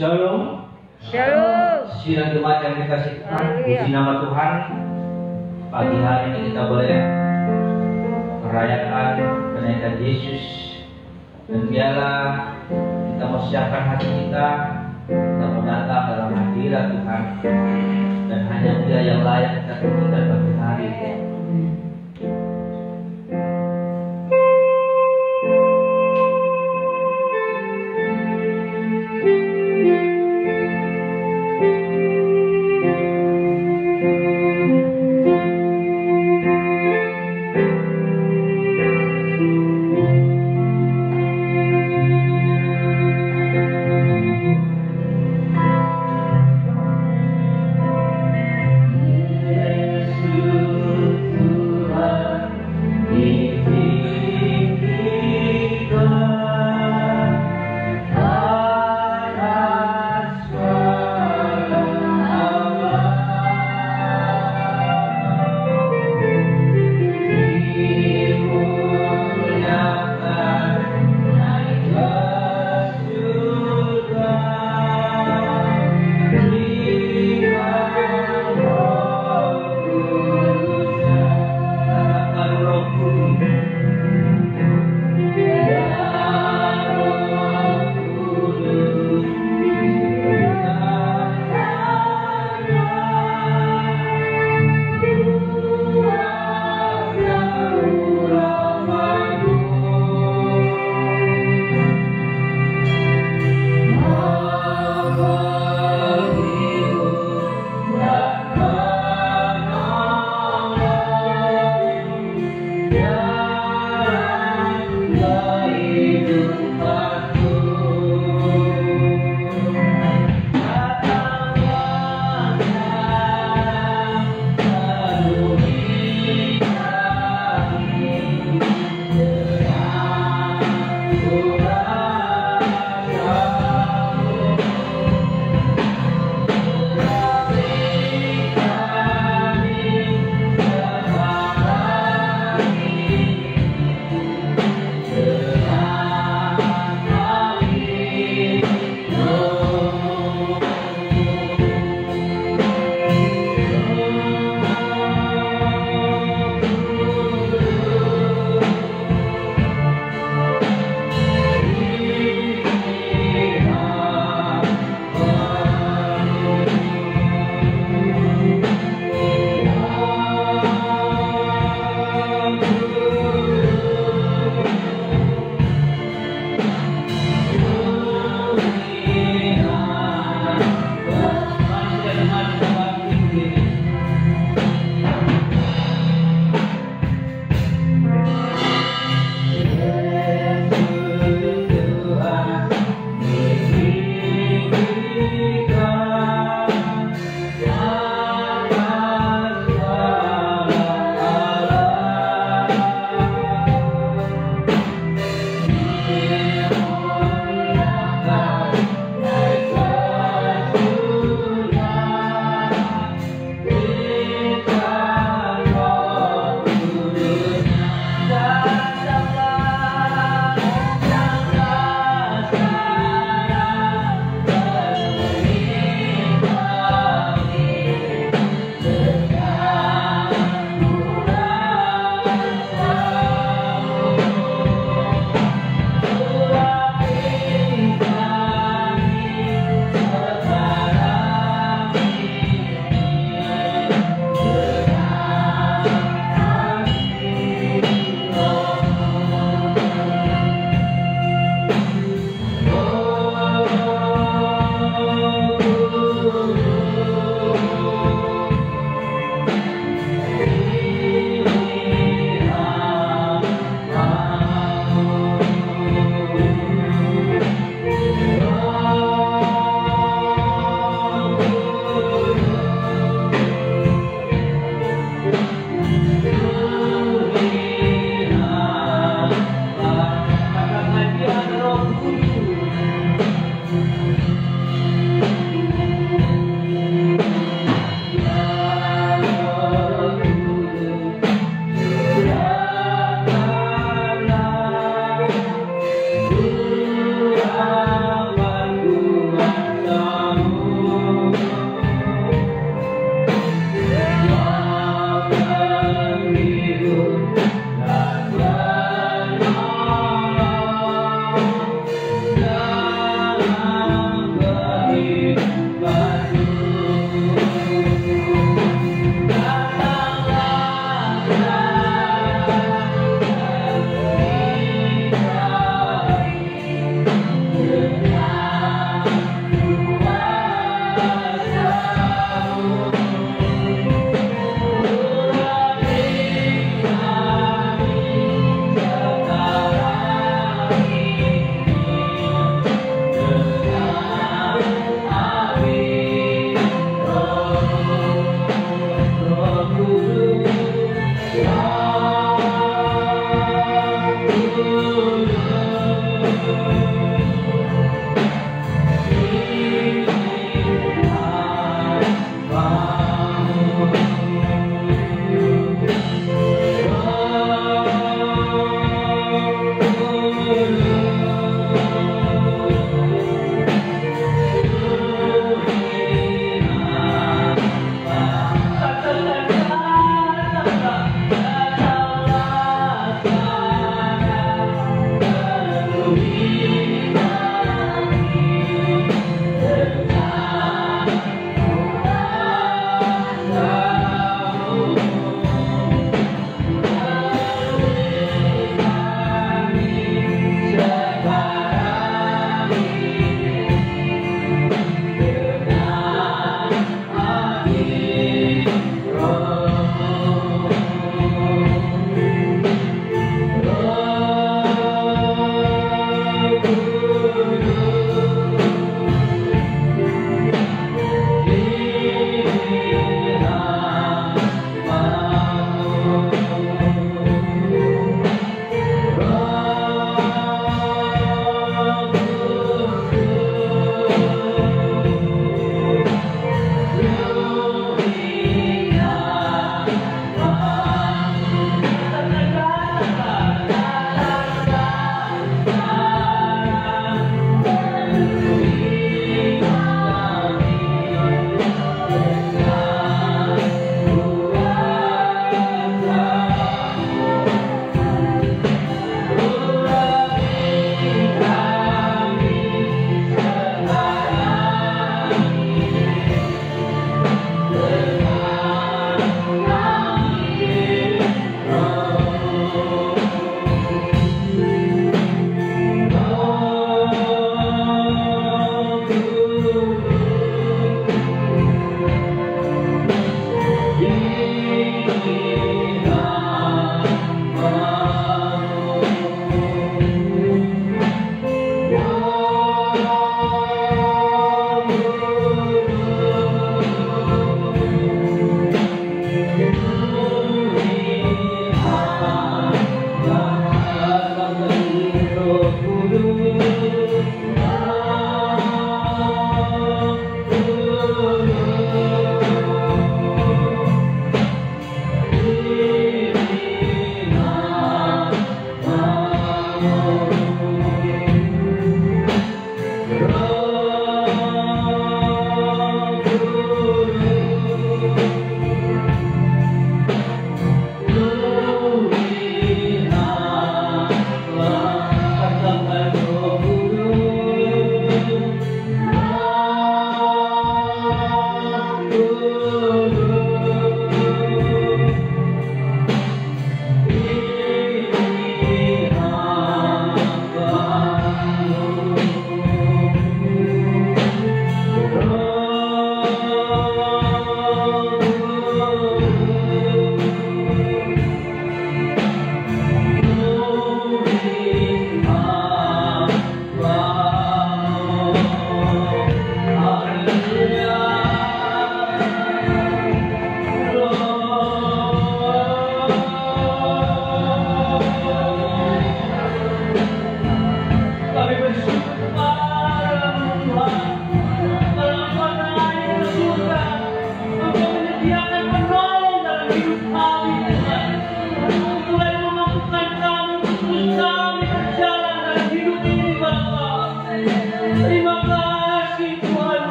Shalom. Shalom. Sidang jemaat yang dikasih Tuhan, Haleluya. puji nama Tuhan. Pagi hari ini kita boleh merayakan kenaikan Yesus. Dan biarlah kita mau siapkan hati kita mau datang dalam hadirat Tuhan. Dan hanya Dia yang layak kita tinggikan pagi hari ini. Yesus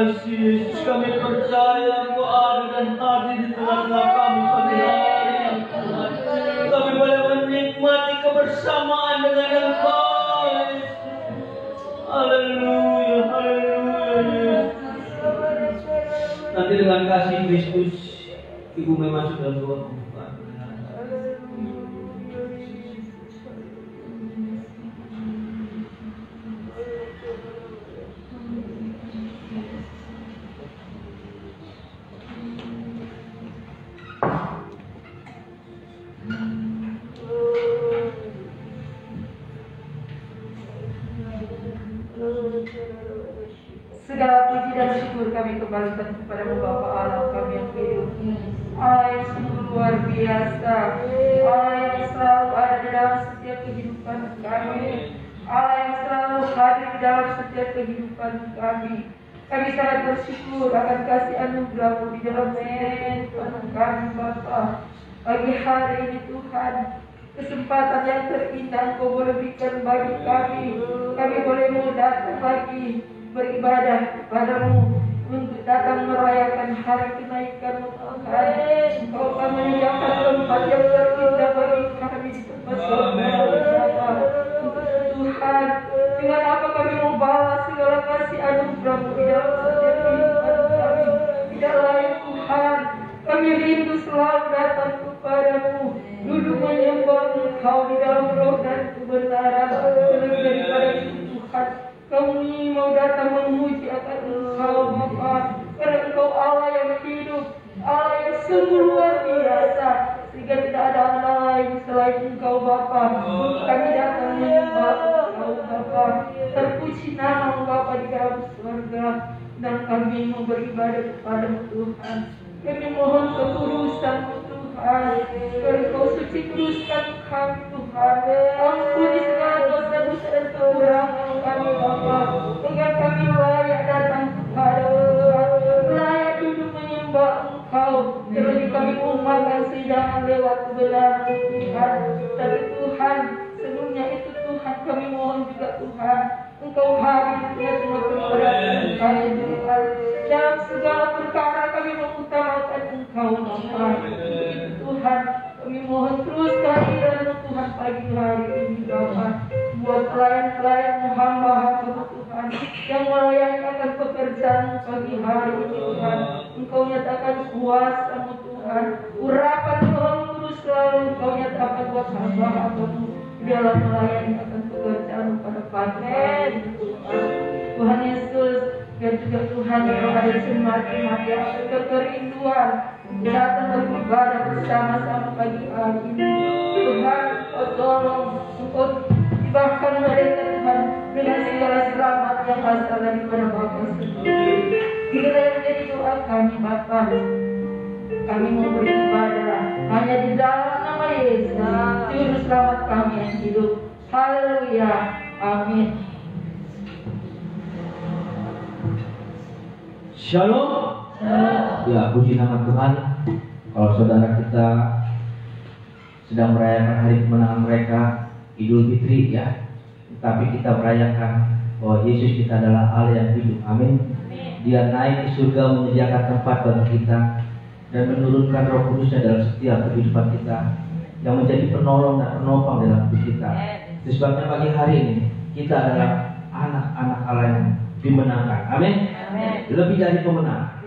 kasih Yesus, kami percaya Engkau ada dan hadir di tengah-tengah kami pagi hari ini. Kami boleh menikmati kebersamaan dengan Engkau. Haleluya, haleluya. Nanti dengan kasih Kristus, Ibu memang sudah doa. Segala puji dan syukur kami kembalikan kepada-Mu Bapa Allah kami yang hidup, Allah yang sungguh luar biasa, Allah yang selalu ada di dalam setiap kehidupan kami, Allah yang selalu hadir di dalam setiap kehidupan kami. Kami sangat bersyukur akan kasih anugerah-Mu di dalam kehidupan kami Bapa. Pagi hari ini Tuhan, kesempatan yang terindah Engkau boleh berikan bagi kami. Kami boleh mau datang lagi beribadah kepadamu, untuk datang merayakan hari kenaikan-Mu Tuhan. Engkau akan menyediakan tempat yang terindah bagi kami di tempat surga. Tuhan, dengan apa kami mau balas segala kasih anugerah-Mu di dalam setiap kehidupan kami. Tidak lain Tuhan, kami rindu selalu datang kepadamu, duduk menyembah Engkau di dalam roh dan kebenaran. Selain daripada itu Tuhan, kami mau datang memuji akan Engkau Bapa, karena Engkau Allah yang hidup, Allah yang sungguh luar biasa, sehingga tidak ada Allah lain selain Engkau Bapa. Kami datang menyembah Engkau Bapa, terpuji nama-Mu Bapa di dalam surga, dan kami mau beribadah kepada-Mu Tuhan. Kami mohon kekudusan-Mu Tuhan, Engkau suci kuduskan kami Tuhan, ampuni segala dosa-dosa dan kekurangan kami Bapa, agar kami layak datang kepada-Mu Tuhan, layak duduk menyembah Engkau, terlebih kami umatkan hidangan lewat kebenaran Tuhan. Tapi Tuhan, sebelumnya itu Tuhan, kami mohon juga Tuhan, Engkau hadir di tengah-tengah kebenaran kami Tuhan. Dalam segala perkara kami mengutamakan Engkau Bapa. Tuhan, kami mohon terus kehadiran Tuhan pagi hari ini Bapa, buat pelayan-pelayan hamba-Hamba Tuhan yang melayani akan pekerjaan pagi hari ini Tuhan. Engkau nyatakan kuasa-Mu Tuhan, urapan Roh-Mu Kudus selalu Engkau nyatakan buat hamba-Hamba-Mu dalam melayani akan pekerjaan pada pagi hari ini Tuhan. Tuhan Yesus, dan juga Tuhan yang ada semakin yang kerinduan datang beribadah bersama-sama pagi hari ini. Tuhan, Engkau tolong, Engkau bahkan mereka Tuhan dengan segala selamat yang asal daripada Bapa sendiri. Inilah yang menjadi doa kami Bapa. Kami mau beribadah hanya di dalam nama Yesus, Juru Selamat kami yang hidup. Haleluya, amin. Shalom. Ya, puji nama Tuhan. Kalau saudara kita sedang merayakan hari kemenangan mereka, Idul Fitri ya, tapi kita merayakan bahwa Yesus kita adalah Allah yang hidup. Amin. Dia naik di surga menyediakan tempat bagi kita dan menurunkan Roh Kudusnya dalam setiap kehidupan kita, yang menjadi penolong dan penopang dalam hidup kita. Sebabnya pagi hari ini kita adalah anak-anak Allah yang dimenangkan. Amin. Lebih dari pemenang.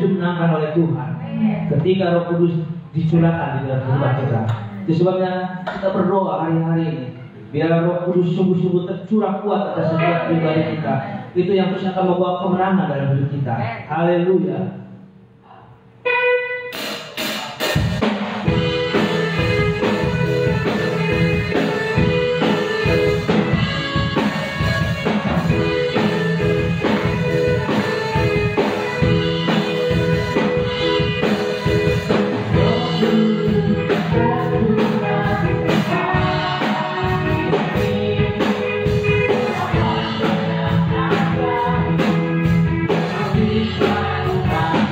disempurnakan oleh Tuhan ketika Roh Kudus dicurahkan di dalam kehidupan kita. Itu sebabnya kita berdoa hari-hari ini, biar Roh Kudus sungguh-sungguh tercurah kuat atas setiap pribadi kita. Itu yang terus akan membawa kemenangan dalam hidup kita. Haleluya. Bye.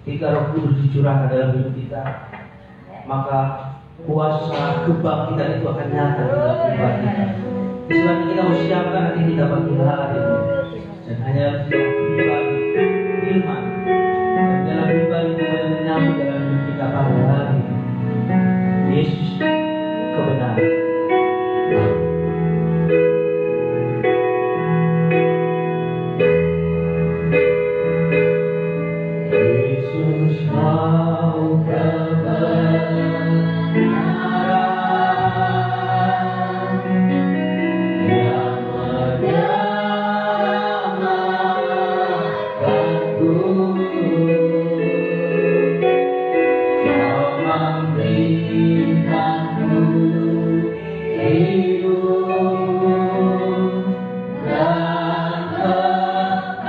ketika Roh Kudus dicurahkan dalam hidup kita, maka kuasa kebangkitan itu akan nyata di dalam kehidupan kita. Sebab kita harus siapkan nanti kita bagi hari ini, dan hanya pribadi firman dan dalam pribadi itu menyambut dalam hidup kita pada hari ini. Yesus kebenaran. Yesus mau kebenaran yang menyelamatkanku. Kau memberikanku hidup dan pengharapan.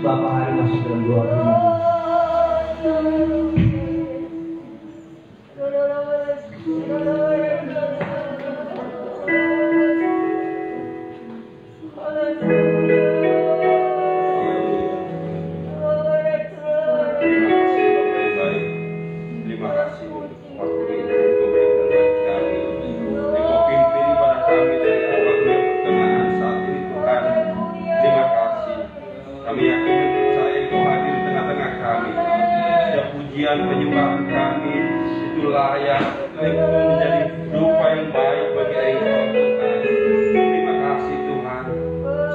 beberapa hari masuk dalam doa firman. Penyembahan kami itu layak menjadi rupa yang baik bagi Engkau Tuhan. Terima kasih Tuhan.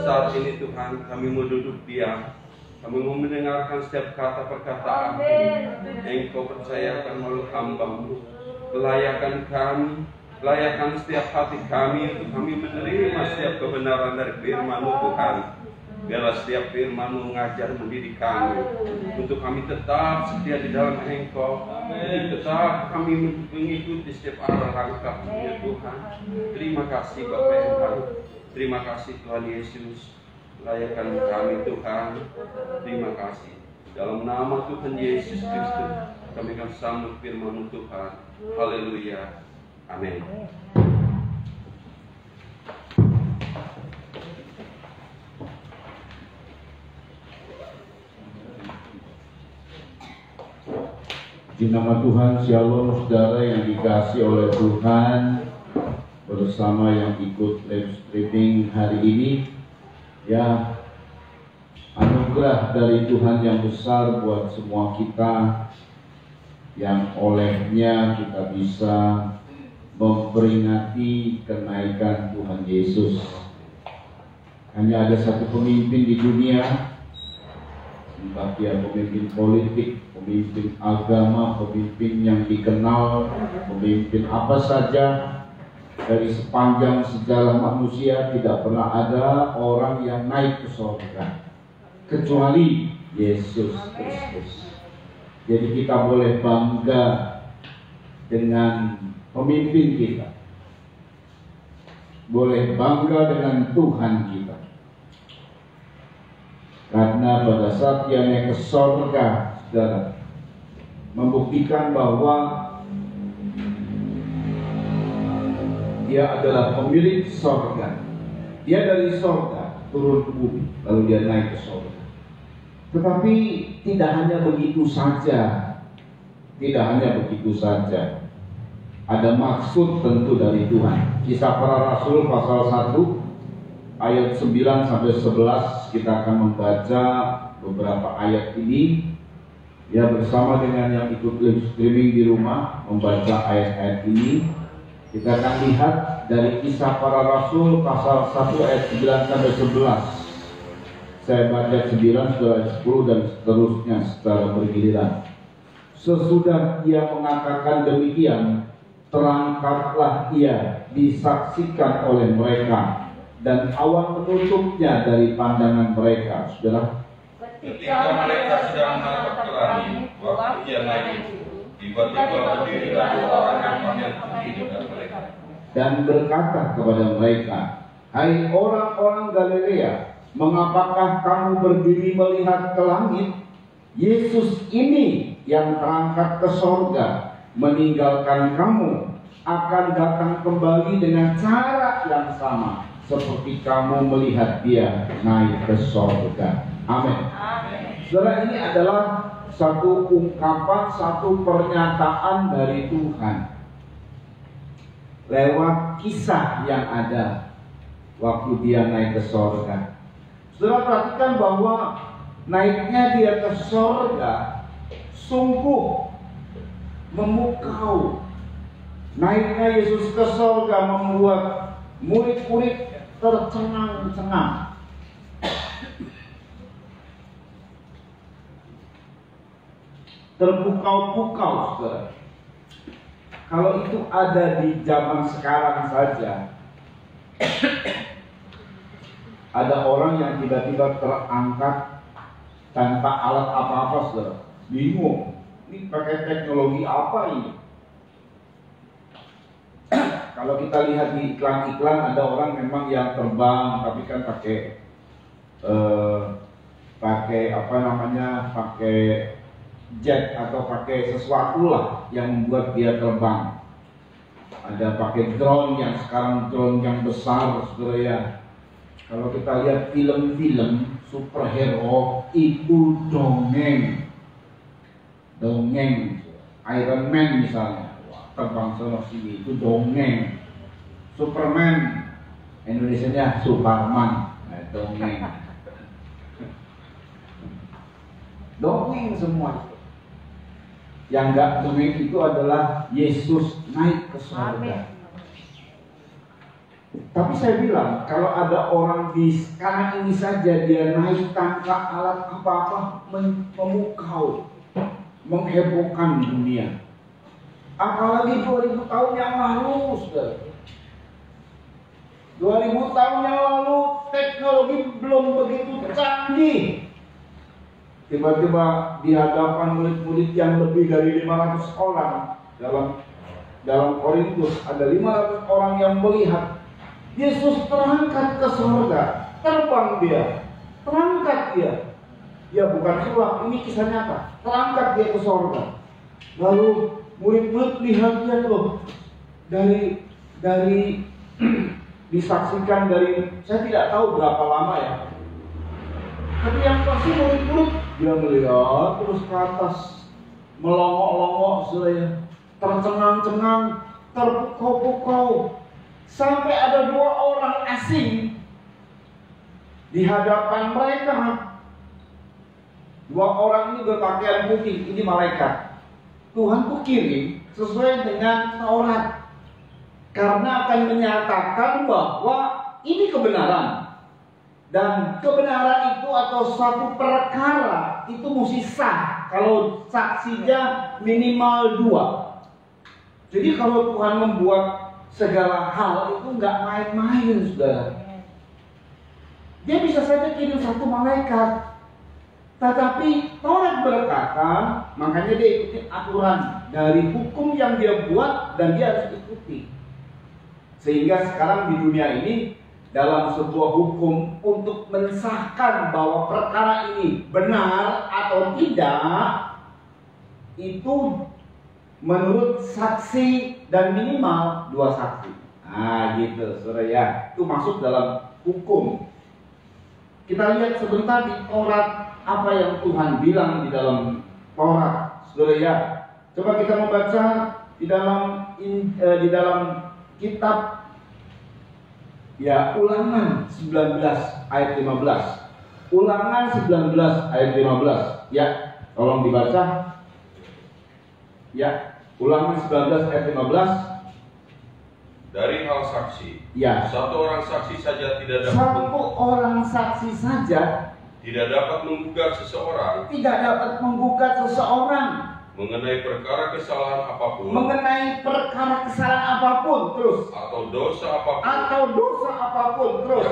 Saat ini Tuhan kami mau duduk diam, kami mau mendengarkan setiap kata perkataan Engkau percayakan melalui hamba-Mu. Layakan kami, layakan setiap hati kami untuk kami menerima setiap kebenaran dari firman-Mu Tuhan. Biarlah setiap firman-Mu mengajar mendidik kami untuk kami tetap setia di dalam Engkau, untuk tetap kami mengikuti setiap arah langkah-Mu Tuhan. Terima kasih Bapa yang baik. Terima kasih Tuhan Yesus. Layakan kami Tuhan. Terima kasih. Dalam nama Tuhan Yesus Kristus kami akan sambut firman-Mu Tuhan. Haleluya. Amin. Di nama Tuhan, Shalom saudara yang dikasihi oleh Tuhan, bersama yang ikut live streaming hari ini. Ya, anugerah dari Tuhan yang besar buat semua kita, yang olehnya kita bisa memperingati kenaikan Tuhan Yesus. Hanya ada satu pemimpin di dunia, entah dia pemimpin politik, pemimpin agama, pemimpin yang dikenal, pemimpin apa saja, dari sepanjang sejarah manusia tidak pernah ada orang yang naik ke surga kecuali Yesus Kristus. Jadi kita boleh bangga dengan pemimpin kita, boleh bangga dengan Tuhan kita. Karena pada saat dia naik ke surga, saudara, membuktikan bahwa dia adalah pemilik surga. Dia dari surga turun ke bumi, lalu dia naik ke surga. Tetapi tidak hanya begitu saja, tidak hanya begitu saja. Ada maksud tentu dari Tuhan. Kisah Para Rasul pasal 1 ayat 9 sampai 11, kita akan membaca beberapa ayat ini. Ya, bersama dengan yang ikut live streaming di rumah membaca ayat-ayat ini. Kita akan lihat dari Kisah Para Rasul pasal 1 ayat 9 sampai 11. Saya baca 9, setelah 10 dan seterusnya secara bergiliran. Sesudah ia mengatakan demikian, terangkatlah ia disaksikan oleh mereka, dan awan menutupnya dari pandangan mereka. Saudara, Ketika mereka sedang menatap ke langit, waktu ia naik, tiba-tiba berdirilah dua orang yang pakaian putih di dekat mereka. dan berkata kepada mereka, hai orang-orang Galilea, mengapakah kamu berdiri melihat ke langit? Yesus ini yang terangkat ke sorga meninggalkan kamu akan datang kembali dengan cara yang sama seperti kamu melihat dia naik ke sorga. Amin. Saudara, ini adalah satu ungkapan, satu pernyataan dari Tuhan lewat kisah yang ada waktu dia naik ke sorga. Saudara, perhatikan bahwa naiknya dia ke sorga sungguh memukau. Naiknya Yesus ke sorga membuat murid-murid tercengang-cengang. Terpukau-pukau, saudara. Kalau itu ada di zaman sekarang saja, ada orang yang tiba-tiba terangkat tanpa alat apa-apa, saudara. Bingung, ini pakai teknologi apa ini? Kalau kita lihat di iklan-iklan, ada orang memang yang terbang, tapi kan pakai pakai pakai jet atau pakai sesuatu lah yang membuat dia terbang. Ada pakai drone yang sekarang drone yang besar, saudara ya. Kalau kita lihat film-film superhero itu dongeng. Iron Man misalnya, terbang sana sini itu dongeng. Superman, Indonesianya Superman, dongeng. Dongeng semua. Yang enggak dongeng itu adalah Yesus naik ke surga. Tapi saya bilang, kalau ada orang di sekarang ini saja dia naik tanpa alat apa-apa, memukau, menghebohkan dunia. Apalagi 2000 tahun yang lalu, saudara. 2000 tahun yang lalu teknologi belum begitu canggih. Tiba-tiba di hadapan murid-murid yang lebih dari 500 orang dalam Korintus ada 500 orang yang melihat Yesus terangkat ke surga, terbang dia, terangkat dia. Ya bukan sulap, ini kisah nyata. Terangkat dia ke surga. Lalu murid-murid lihat dia loh dari disaksikan dari, saya tidak tahu berapa lama ya. Tapi yang pasti murid-murid dia melihat terus ke atas, melongok-longok saya, tercengang-cengang, terpukau-pukau, sampai ada 2 orang asing di hadapan mereka. 2 orang ini berpakaian putih, ini malaikat. Tuhan tuh kirim sesuai dengan Taurat, karena akan menyatakan bahwa ini kebenaran. Dan kebenaran itu atau suatu perkara itu mesti sah kalau saksinya minimal 2. Jadi kalau Tuhan membuat segala hal itu nggak main-main, saudara. Dia bisa saja kirim 1 malaikat, tetapi Taurat berkata, makanya dia ikuti aturan dari hukum yang dia buat dan dia harus ikuti. Sehingga sekarang di dunia ini dalam sebuah hukum untuk mensahkan bahwa perkara ini benar atau tidak, itu menurut saksi dan minimal 2 saksi. Nah gitu, saudara ya. Itu masuk dalam hukum. Kita lihat sebentar di Taurat apa yang Tuhan bilang di dalam Taurat, saudara ya. Coba kita membaca di dalam kitab ya Ulangan 19 ayat 15. Ulangan 19 ayat 15. Ya, tolong dibaca. Ya, Ulangan 19 ayat 15. Dari hal saksi, Ya. satu orang saksi saja tidak dapat Satu orang saksi saja tidak dapat menggugat seseorang tidak dapat menggugat seseorang mengenai perkara kesalahan apapun mengenai perkara kesalahan apapun, terus atau dosa apapun terus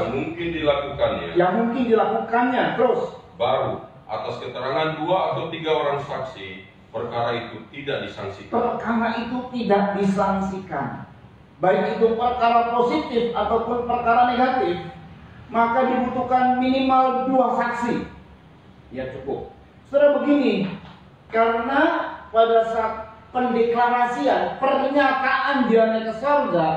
yang mungkin dilakukannya, terus baru atas keterangan 2 atau 3 orang saksi perkara itu tidak disangsikan. perkara itu tidak disangsikan. Baik itu perkara positif ataupun perkara negatif, maka dibutuhkan minimal 2 saksi. Ya cukup. Saudara begini, karena pada saat pendeklarasian, pernyataan dia naik ke surga,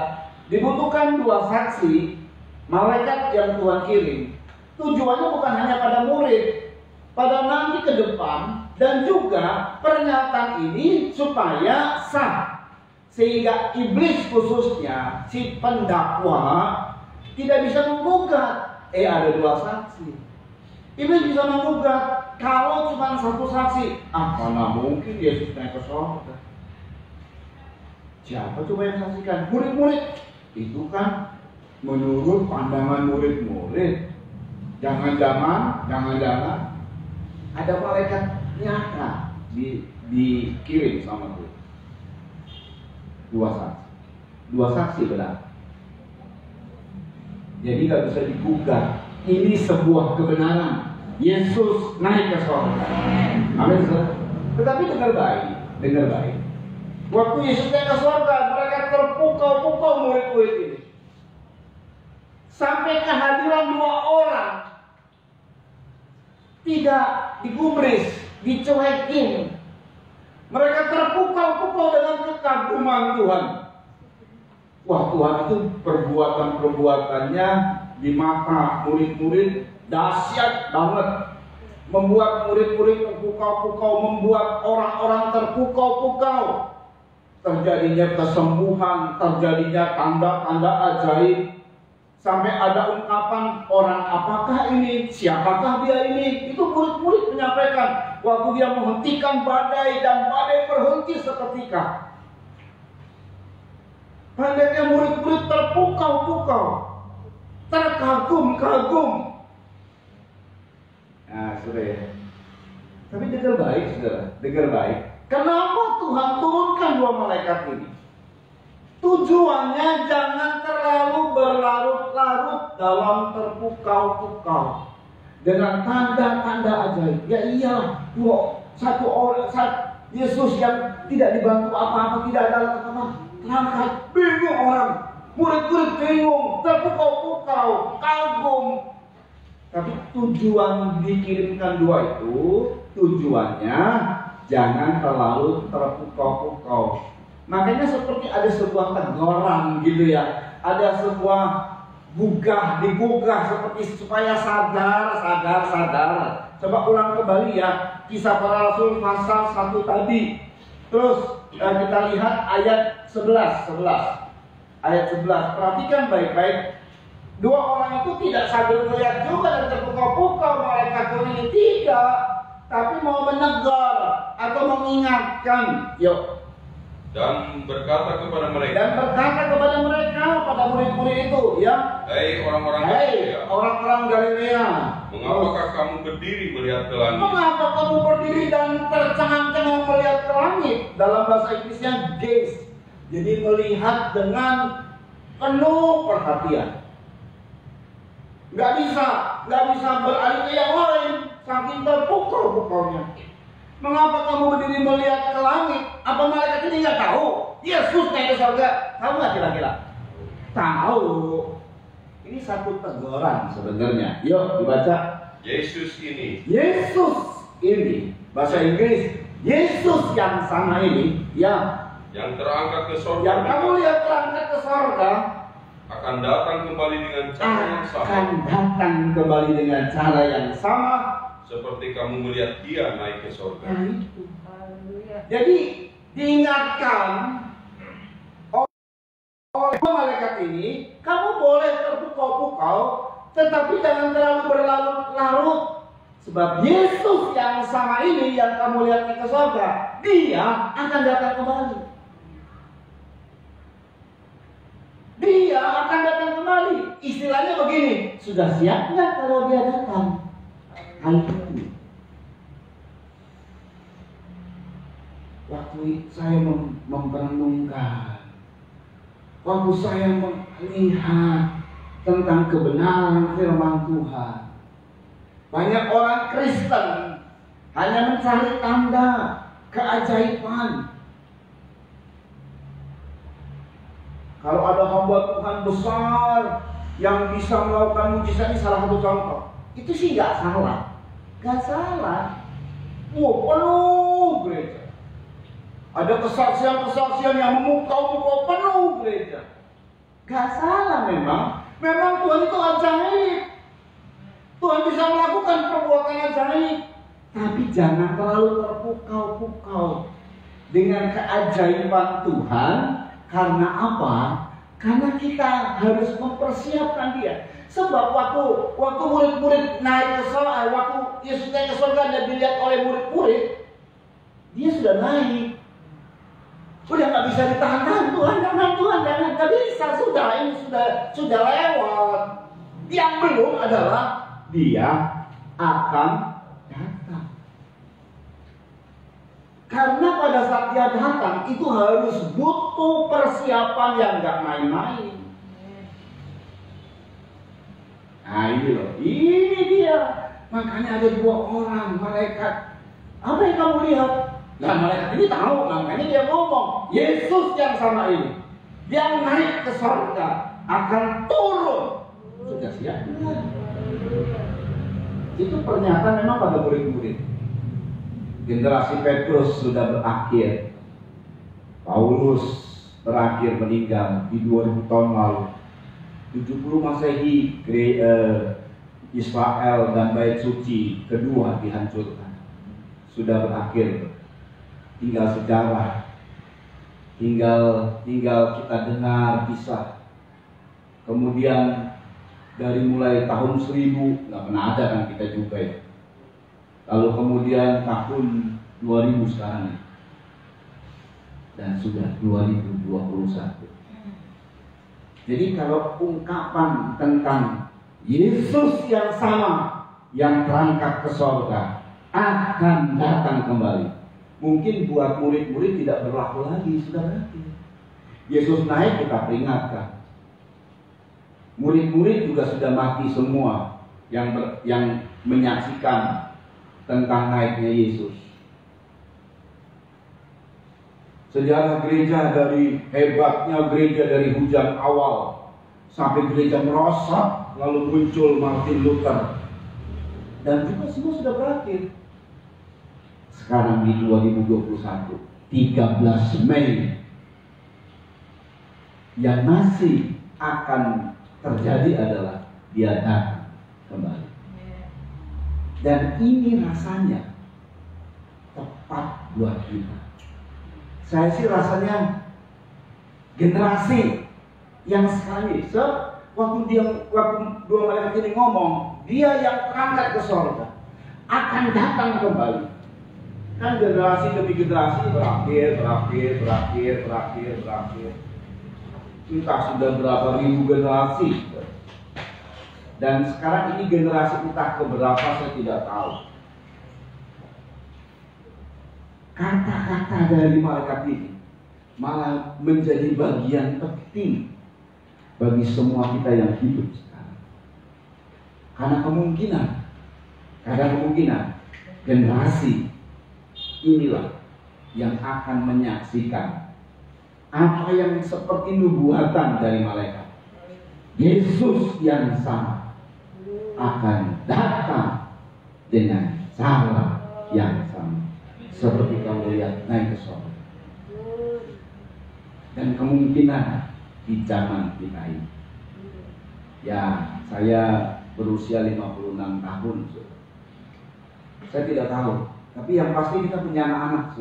dibutuhkan 2 saksi, malaikat yang Tuhan kirim. Tujuannya bukan hanya pada murid, pada nanti ke depan, dan juga pernyataan ini supaya sah. Sehingga iblis khususnya, si pendakwa, tidak bisa menggugat. Ada 2 saksi. Iblis bisa menggugat kalau cuma 1 saksi. Mana mungkin Yesus naik ke surga? Siapa coba yang saksikan? Murid-murid. Itu kan menurut pandangan murid-murid. Jangan-jangan ada malaikat nyata dikirim sama Tuhan. 2 saksi benar. Jadi nggak bisa digugat. Ini sebuah kebenaran. Yesus naik ke surga. Amin. Tetapi dengar baik. Waktu Yesus naik ke surga, mereka terpukau-pukau murid-murid ini. Sampai kehadiran 2 orang. tidak digubris, dicuekin. Mereka terpukau-pukau dengan kekaguman Tuhan. Wah, Tuhan itu perbuatan-perbuatannya di mata murid-murid dahsyat banget. Membuat murid-murid terpukau-pukau, membuat orang-orang terpukau-pukau. Terjadinya kesembuhan, terjadinya tanda-tanda ajaib. Sampai ada ungkapan, orang apakah ini? Siapakah dia ini? Itu murid-murid menyampaikan. Waktu dia menghentikan badai dan badai berhenti seketika. Hendaknya murid-murid terpukau-pukau, terkagum-kagum. Nah, saudara. Tapi dengar baik, saudara. Dengar baik. Kenapa Tuhan turunkan dua malaikat ini? Tujuannya jangan terlalu berlarut-larut dalam terpukau-pukau dengan tanda-tanda ajaib. Ya iyalah, satu orang, Yesus yang tidak dibantu apa-apa, tidak ada apa-apa, terangkat, bingung orang, murid-murid bingung, terpukau-pukau, kagum. Tapi tujuan dikirimkan dua itu, tujuannya jangan terlalu terpukau-pukau. Makanya seperti ada sebuah teguran gitu ya, ada sebuah digugah seperti supaya sadar. Coba ulang kembali ya, Kisah Para Rasul pasal 1 tadi. Terus kita lihat ayat 11. Ayat 11, perhatikan baik-baik. Dua orang itu tidak sambil melihat juga dan terpukau-pukau malaikat ini, tidak, tapi mau menegur atau mengingatkan. Yuk. Dan berkata kepada mereka, pada murid-murid itu, ya, Hei orang-orang Galilea, mengapakah kamu berdiri melihat ke langit? Mengapa kamu berdiri dan tercengang-cengang melihat ke langit? Dalam bahasa Inggrisnya gaze. Jadi melihat dengan penuh perhatian. Nggak bisa beralih ke yang lain, saking terpukau-pukaunya. Mengapa kamu berdiri melihat ke langit? Apa malaikat ini nggak tahu? Yesus naik ke surga. Tahu nggak kira-kira? Tahu. Ini satu teguran sebenarnya. Yuk dibaca. Yesus ini. Bahasa Inggris. Yesus yang sama ini, yang terangkat ke surga. Yang kamu lihat terangkat ke surga. Akan datang kembali dengan cara yang sama. Seperti kamu melihat dia naik ke surga. Nah, itu. Jadi diingatkan oleh malaikat ini, kamu boleh terpukau-pukau, tetapi jangan terlalu berlarut-larut. Sebab Yesus yang sama ini yang kamu lihat naik ke surga, dia akan datang kembali. Istilahnya begini, sudah siap nggak kalau dia datang? Waktu saya memperenungkan, waktu saya melihat tentang kebenaran firman Tuhan, banyak orang Kristen hanya mencari tanda keajaiban. Kalau ada hamba Tuhan besar yang bisa melakukan mujizat, ini salah satu contoh. Itu sih nggak salah. Penuh gereja. Ada kesaksian-kesaksian yang memukau-mukau penuh gereja. Gak salah memang. Memang Tuhan itu ajaib. Tuhan bisa melakukan perbuatan ajaib. Tapi jangan terlalu terpukau-pukau dengan keajaiban Tuhan. Karena apa? Karena kita harus mempersiapkan dia. Sebab waktu murid-murid naik ke surga, waktu Yesus naik ke surga dan dilihat oleh murid-murid, dia sudah naik. Udah nggak bisa ditahan, Tuhan, nggak bisa, ini sudah lewat. Yang belum adalah dia akan datang. Karena pada saat dia datang itu harus butuh persiapan yang nggak main-main. Nah ini dia. Makanya ada dua orang malaikat. Apa yang kamu lihat? Nah malaikat ini tahu, makanya dia ngomong, Yesus yang sama ini, yang naik ke surga akan turun. Sudah siap? Itu pernyataan memang pada murid-murid. Generasi Petrus sudah berakhir. Paulus berakhir meninggal di 2000 tahun lalu. 70 Masehi Israel dan Bait Suci kedua dihancurkan. Sudah berakhir. Tinggal sejarah. Tinggal kita dengar kisah. Kemudian dari mulai tahun 1000 nggak pernah ada kan kita juga ya. Lalu kemudian tahun 2000 sekarang ya. Dan sudah 2021. Jadi kalau ungkapan tentang Yesus yang sama yang terangkat ke sorga akan datang kembali, mungkin buat murid-murid tidak berlaku lagi, sudah berakhir. Yesus naik kita peringatkan. Murid-murid juga sudah mati semua yang menyaksikan tentang naiknya Yesus. Sejarah gereja dari hebatnya gereja dari hujan awal sampai gereja merosot, lalu muncul Martin Luther, dan juga semua sudah berakhir. Sekarang di 2021, 13 Mei, yang masih akan terjadi adalah dia datang kembali. Dan ini rasanya tepat buat kita. Saya sih rasanya generasi yang sekarang ini, waktu dua malaikat ini ngomong, dia yang terangkat ke sorga akan datang kembali. Kan generasi demi generasi berakhir. Entah sudah berapa ribu generasi. Dan sekarang ini generasi entah keberapa saya tidak tahu. Kata-kata dari malaikat ini malah menjadi bagian penting bagi semua kita yang hidup sekarang. Karena kemungkinan generasi inilah yang akan menyaksikan apa yang seperti nubuatan dari malaikat. Yesus yang sama akan datang dengan cara yang sama, seperti kamu lihat naik ke sorga. Dan kemungkinan di zaman kita ini, ya saya berusia 56 tahun, saya tidak tahu. Tapi yang pasti kita punya anak-anak,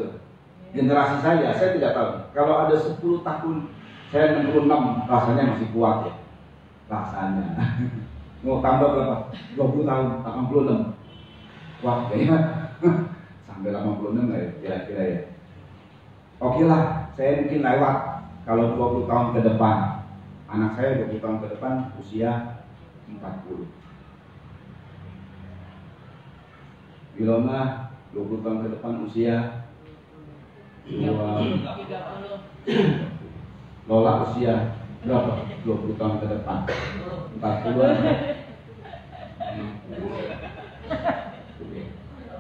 generasi saya tidak tahu. Kalau ada 10 tahun, saya 66, rasanya masih kuat ya, rasanya. Mau tambah berapa? 20 tahun, 86. Wah, kayaknya sampai 86 lah ya, kira-kira ya. Oke lah, saya mungkin lewat kalau 20 tahun ke depan. Anak saya 20 tahun ke depan usia 40. Ilona 20 tahun ke depan usia 30. Lola usia berapa? 20 tahun ke depan 40.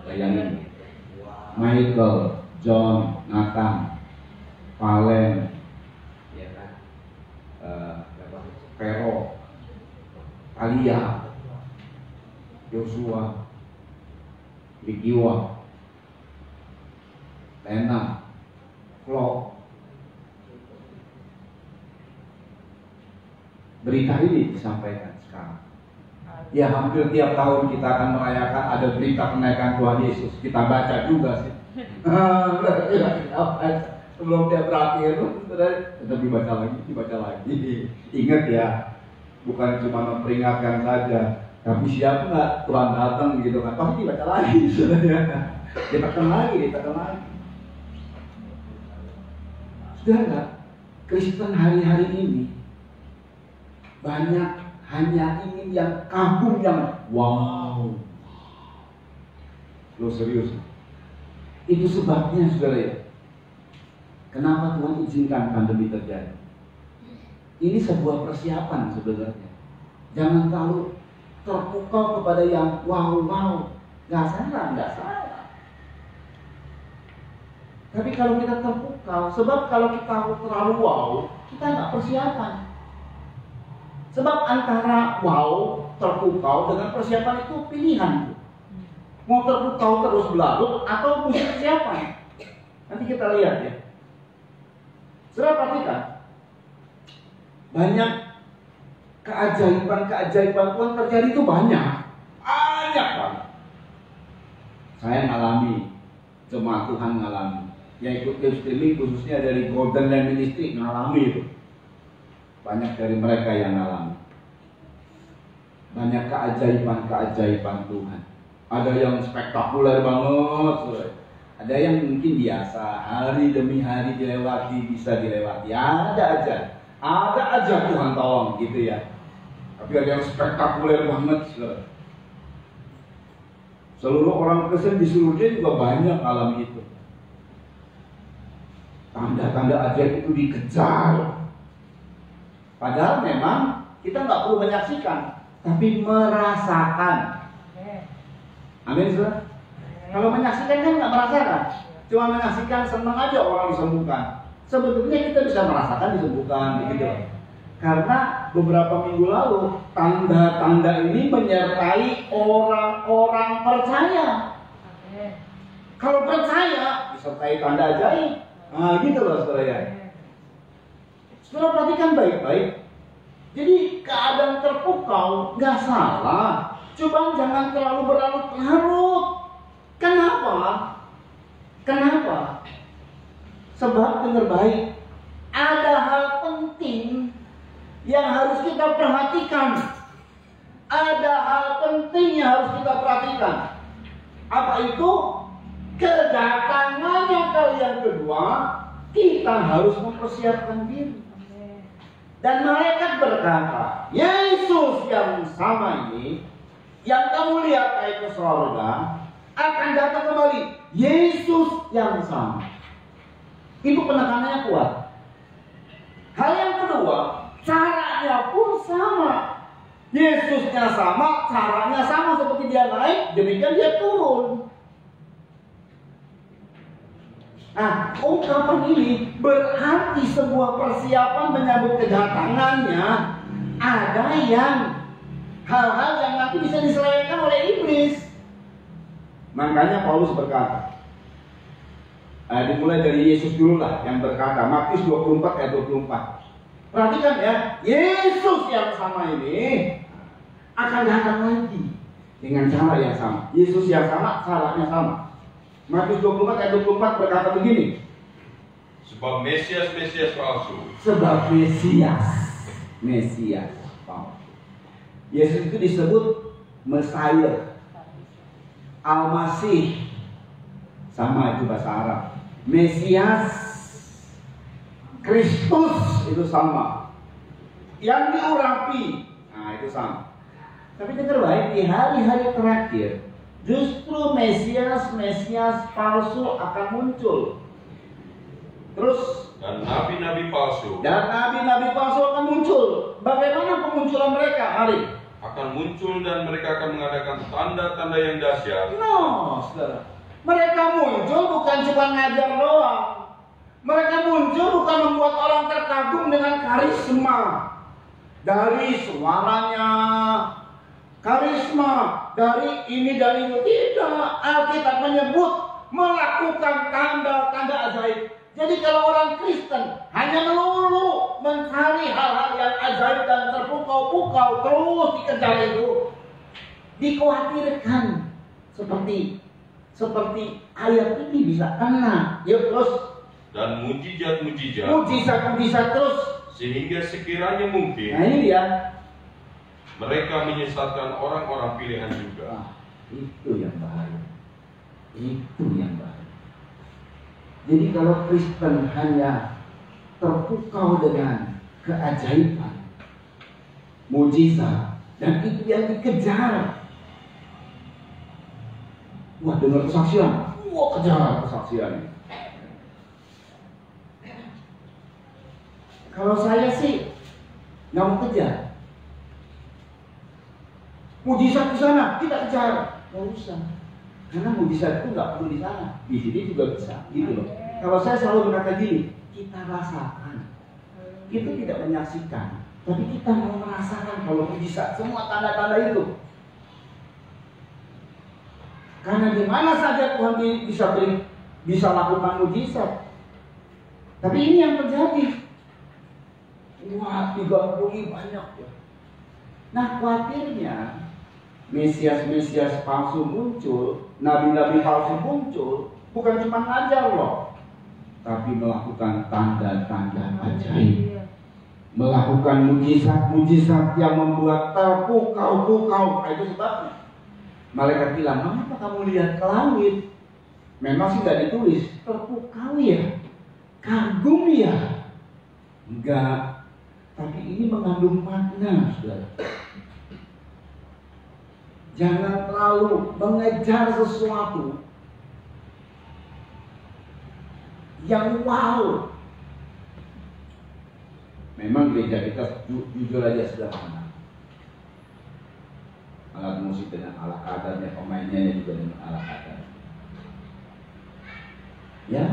Bayangin, Michael, John, Nathan, Valen, ya kan, Vero, Alia, Joshua, Ligiwa, Lena, Flo. Berita ini disampaikan sekarang. Ya hampir tiap tahun kita akan merayakan ada berita kenaikan Tuhan Yesus. Kita baca juga sih. Sebelum dia berakhir, tetap dibaca lagi. Ingat ya, bukan cuma memperingatkan saja, tapi siap nggak Tuhan datang gitu kan? Pasti dibaca lagi, saudara. Ditekan lagi. Saudara, Kristen hari-hari ini banyak hanya ingin yang kagum, yang wow. Lo serius? Itu sebabnya, saudara ya, kenapa Tuhan izinkan pandemi terjadi. Ini sebuah persiapan sebenarnya. Jangan terlalu terpukau kepada yang wow. Gak salah. Tapi kalau kita terpukau, sebab kalau kita terlalu wow, kita nggak persiapan. Sebab antara wow, terpukau dengan persiapan itu pilihan. Mau terpukau terus berlarut atau musuh siapa? Nanti kita lihat ya. Saudara perhatikan, banyak keajaiban Tuhan terjadi itu banyak banget. Saya ngalami, jemaat Tuhan ngalami, yang ikut Live khususnya dari Golden Land Ministry ngalami itu. Banyak dari mereka yang ngalami. Banyak keajaiban Tuhan. Ada yang spektakuler banget, saudara. Ada yang mungkin biasa, hari demi hari bisa dilewati. Ada aja Tuhan tolong gitu ya. Tapi ada yang spektakuler banget, saudara. Seluruh orang Kristen di seluruh dunia juga banyak alami itu. Tanda-tanda ajaib itu dikejar. Padahal memang kita nggak perlu menyaksikan, tapi merasakan. Amin, saudara. Kalau menyaksikan kan nggak merasakan, cuma menyaksikan senang aja orang disembuhkan. Sebetulnya kita bisa merasakan disembuhkan, begitu. Karena beberapa minggu lalu tanda-tanda ini menyertai orang-orang percaya. Kalau percaya disertai tanda ajaib. Nah, gitu loh, saudara ya. Saudara perhatikan baik-baik. Jadi keadaan terpukau nggak salah. Coba jangan terlalu berlarut-larut. Kenapa? Sebab dengar baik, ada hal penting yang harus kita perhatikan. Ada hal penting yang harus kita perhatikan. Apa itu? Kedatangannya kali yang kedua, kita harus mempersiapkan diri. Dan malaikat berkata, Yesus yang sama ini, yang kamu lihat naik ke surga, akan datang kembali. Yesus yang sama. Itu penekanannya kuat. Hal yang kedua, caranya pun sama. Yesusnya sama, caranya sama. Seperti dia naik, demikian dia turun. Nah, ungkapan ini berarti sebuah persiapan menyambut kedatangannya. Ada yang hal-hal yang nanti bisa diselewengkan oleh iblis. Makanya Paulus berkata, dimulai dari Yesus dulu lah yang berkata, Matius 24 ayat 24. Perhatikan ya, Yesus yang sama ini akan datang lagi dengan cara yang sama. Yesus yang sama, caranya sama. Matius 24 ayat 24 berkata begini. Sebab Mesias palsu. Sebab Mesias palsu. Yesus itu disebut Mesias, Al-Masih, sama itu bahasa Arab. Mesias, Kristus itu sama. Yang diurapi, nah itu sama. Tapi dengar baik, di hari-hari terakhir justru Mesias palsu akan muncul. Terus dan nabi-nabi palsu akan muncul. Bagaimana pemunculan mereka? Mari. Akan muncul dan mereka akan mengadakan tanda-tanda yang dahsyat. Saudara. Mereka muncul bukan cuma ngajar doang. Mereka muncul bukan membuat orang terkagum dengan karisma. Dari suaranya, karisma, dari ini dan itu. Tidak. Alkitab menyebut melakukan tanda-tanda ajaib. Jadi kalau orang Kristen hanya melulu mencari hal-hal yang ajaib dan terpukau-pukau terus dikejar itu, dikhawatirkan seperti ayat ini bisa kena. Yuk terus. Dan mujizat-mujizat terus. Sehingga sekiranya mungkin. Nah ini dia. Mereka menyesatkan orang-orang pilihan juga. Itu yang bahaya. Jadi kalau Kristen hanya terpukau dengan keajaiban, mujizat, dan itu yang dikejar. Wah, dengar kesaksian. Wah, kejar kesaksian. Kalau saya sih nggak mau kejar. Mujizat di sana kita kejar, nggak usah. Karena mujizat itu nggak perlu di sana, di sini juga bisa, gitu loh. Kalau saya selalu berkata gini, kita rasakan. Kita tidak menyaksikan, tapi kita mau merasakan kalau mujizat, semua tanda-tanda itu. Karena di mana saja Tuhan bisa lakukan mujizat. Tapi ini yang terjadi. Wah, 30 banyak ya. Nah, khawatirnya Mesias-Mesias palsu muncul, nabi-nabi palsu muncul, bukan cuma ngajar loh, tapi melakukan tanda-tanda ajaib, melakukan mujizat-mujizat yang membuat terpukau-pukau. Itu sebabnya malaikat bilang, mengapa kamu lihat ke langit? Memang sih nggak ditulis, terpukau ya, kagum ya, enggak. Tapi ini mengandung makna, saudara. Jangan terlalu mengejar sesuatu yang wow. Memang gereja kita jujur aja sederhana. Alat musik dengan ala kadarnya, pemainnya juga dengan ala kadar. Ya,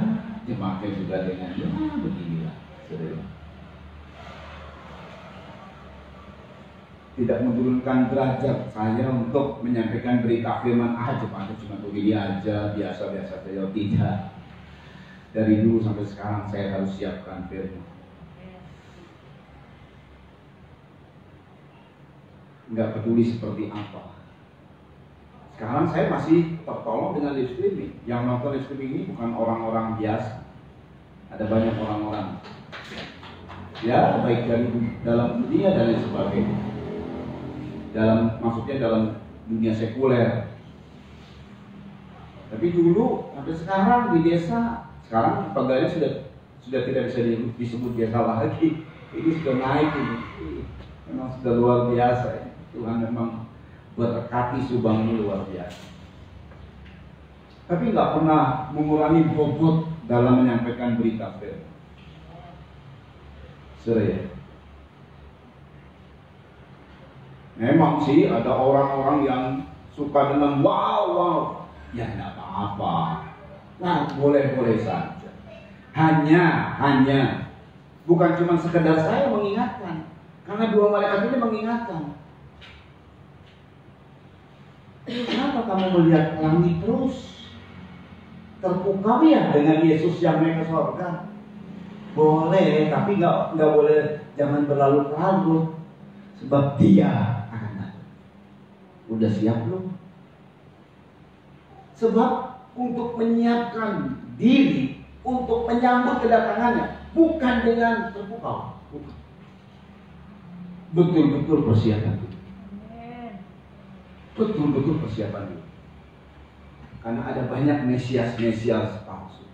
dipakai juga dengan ya beginilah, saudara. Tidak menurunkan derajat saya untuk menyampaikan berita firman Jemaat cuma begini aja, biasa-biasa saja. Tidak. Dari dulu sampai sekarang saya harus siapkan firman. Nggak peduli seperti apa. Sekarang saya masih tertolong dengan live streaming. Yang nonton live streaming ini bukan orang-orang biasa. Ada banyak orang-orang. Ya, baik dari dalam dunia dan lain sebagainya. Maksudnya dalam dunia sekuler. Tapi dulu sampai sekarang di desa, sekarang pagarnya sudah tidak bisa disebut desa lagi. Ini sudah naik ini. Memang sudah luar biasa. Tuhan memang berkati Subang ini luar biasa. Tapi nggak pernah mengurangi bobot dalam menyampaikan berita firman. Serius. Memang sih ada orang-orang yang suka dengan wow. Ya tidak apa-apa. Nah, boleh-boleh saja. Hanya bukan cuma sekedar saya mengingatkan. Karena dua malaikat ini mengingatkan. Kenapa kamu melihat langit terus? Terpukau ya dengan Yesus yang naik ke surga? Boleh, tapi nggak boleh, jangan berlarut-larut. Sebab Dia udah siap belum? Sebab untuk menyiapkan diri untuk menyambut kedatangannya bukan dengan terpukau, bukan. Betul-betul persiapan dulu. Betul-betul persiapan dulu. Karena ada banyak mesias-mesias palsu.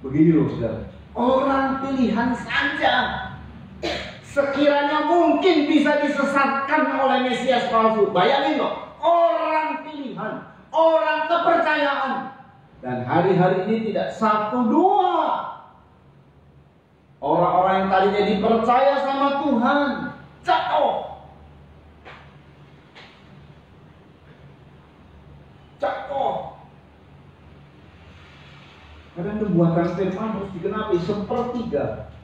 Begini loh saudara, orang pilihan saja sekiranya mungkin bisa disesatkan oleh mesias palsu. Bayangin loh, orang pilihan, orang kepercayaan. Dan hari-hari ini tidak satu dua orang-orang yang tadinya dipercaya sama Tuhan jatuh. Karena nubuatan firman harus digenapi sepertiga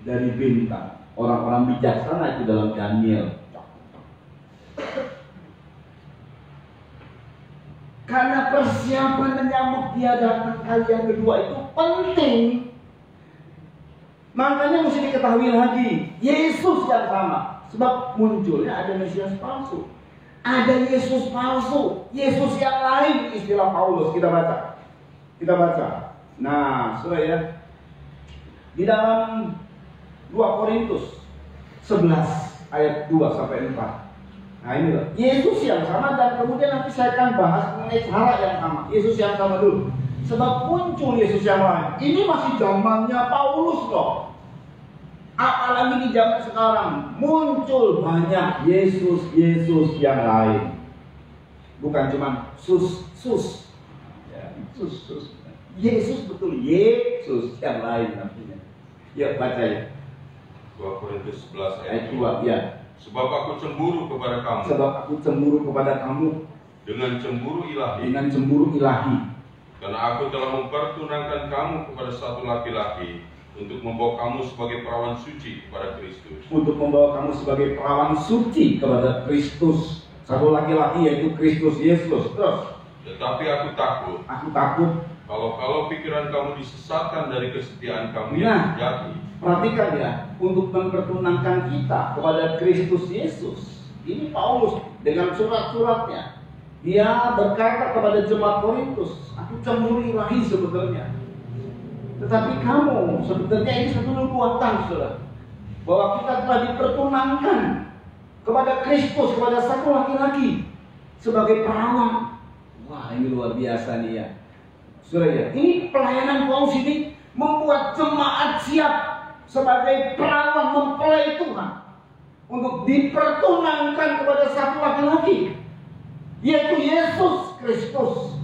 dari bintang. Orang-orang bijaksana itu dalam Daniel. Karena persiapan menyambut Dia datang kali yang kedua itu penting. Makanya mesti diketahui lagi, Yesus yang sama. Sebab munculnya ada Mesias palsu, ada Yesus palsu, Yesus yang lain, istilah Paulus. Kita baca. Nah, saudara ya, di dalam 2 Korintus 11 ayat 2 sampai 4. Nah ini loh, Yesus yang sama, dan kemudian nanti saya akan bahas mengenai cara yang sama. Yesus yang sama dulu. Sebab muncul Yesus yang lain. Ini masih zamannya Paulus loh. Apalagi di zaman sekarang muncul banyak Yesus yang lain. Bukan cuma sus. Ya, sus. Yesus betul, Yesus yang lain namanya. Ya baca ya. 2 Korintus 11 ayat 2 ya. Sebab aku cemburu kepada kamu. Dengan cemburu ilahi. Karena aku telah mempertunangkan kamu kepada satu laki-laki untuk membawa kamu sebagai perawan suci kepada Kristus. Untuk membawa kamu sebagai perawan suci kepada Kristus. 1 Satu laki-laki yaitu Kristus Yesus. Terus, Tetapi aku takut aku takut. kalau pikiran kamu disesatkan dari kesetiaan kamu Nah. yang sejati. Perhatikan ya, untuk mempertunangkan kita kepada Kristus Yesus. Ini Paulus dengan surat-suratnya. Dia berkata kepada jemaat Korintus, aku cemburu ilahi sebetulnya. Tetapi kamu, sebenarnya ini satu nubuatan, saudara, bahwa kita telah dipertunangkan kepada Kristus, kepada satu laki-laki sebagai perawan. Wah, ini luar biasa nih ya. Saudara ya, ini pelayanan Paulus ini membuat jemaat siap sebagai perawan mempelai Tuhan untuk dipertunangkan kepada satu laki-laki, yaitu Yesus Kristus.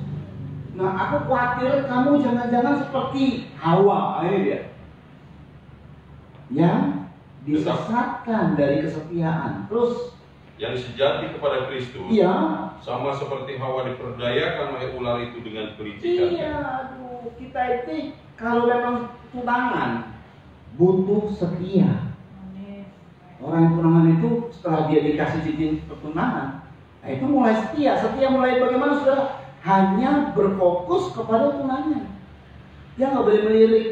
Nah, aku khawatir kamu jangan-jangan seperti Hawa, ini dia, yang disesatkan dari kesetiaan. Terus Yang sejati kepada Kristus, iya, sama seperti Hawa diperdayakan oleh ular itu dengan kelicikannya. iya, aduh, kita itu kalau memang tunangan butuh setia. Orang tunangan itu setelah dia dikasih cincin pertunangan, nah itu mulai setia. Setia mulai bagaimana, saudara? Hanya berfokus kepada tunangan. Dia nggak boleh melirik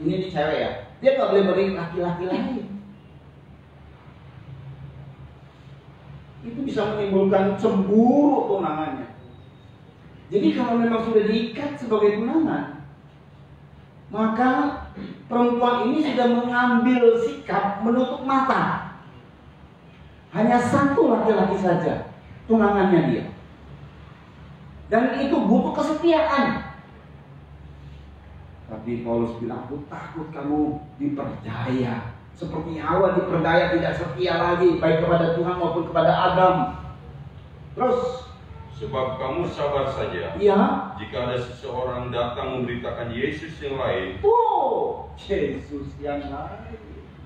ini di cewek ya. Dia nggak boleh melirik laki-laki lain. Itu bisa menimbulkan cemburu tunangannya. Jadi kalau memang sudah diikat sebagai tunangan, maka perempuan ini sudah mengambil sikap menutup mata. Hanya satu laki-laki saja tunangannya dia. Dan itu butuh kesetiaan. Tapi Paulus bilang, aku takut kamu diperdaya. Seperti Hawa diperdaya tidak setia lagi, baik kepada Tuhan maupun kepada Adam. Terus, Sebab kamu sabar saja iya, jika ada seseorang datang memberitakan Yesus yang lain Yesus yang lain.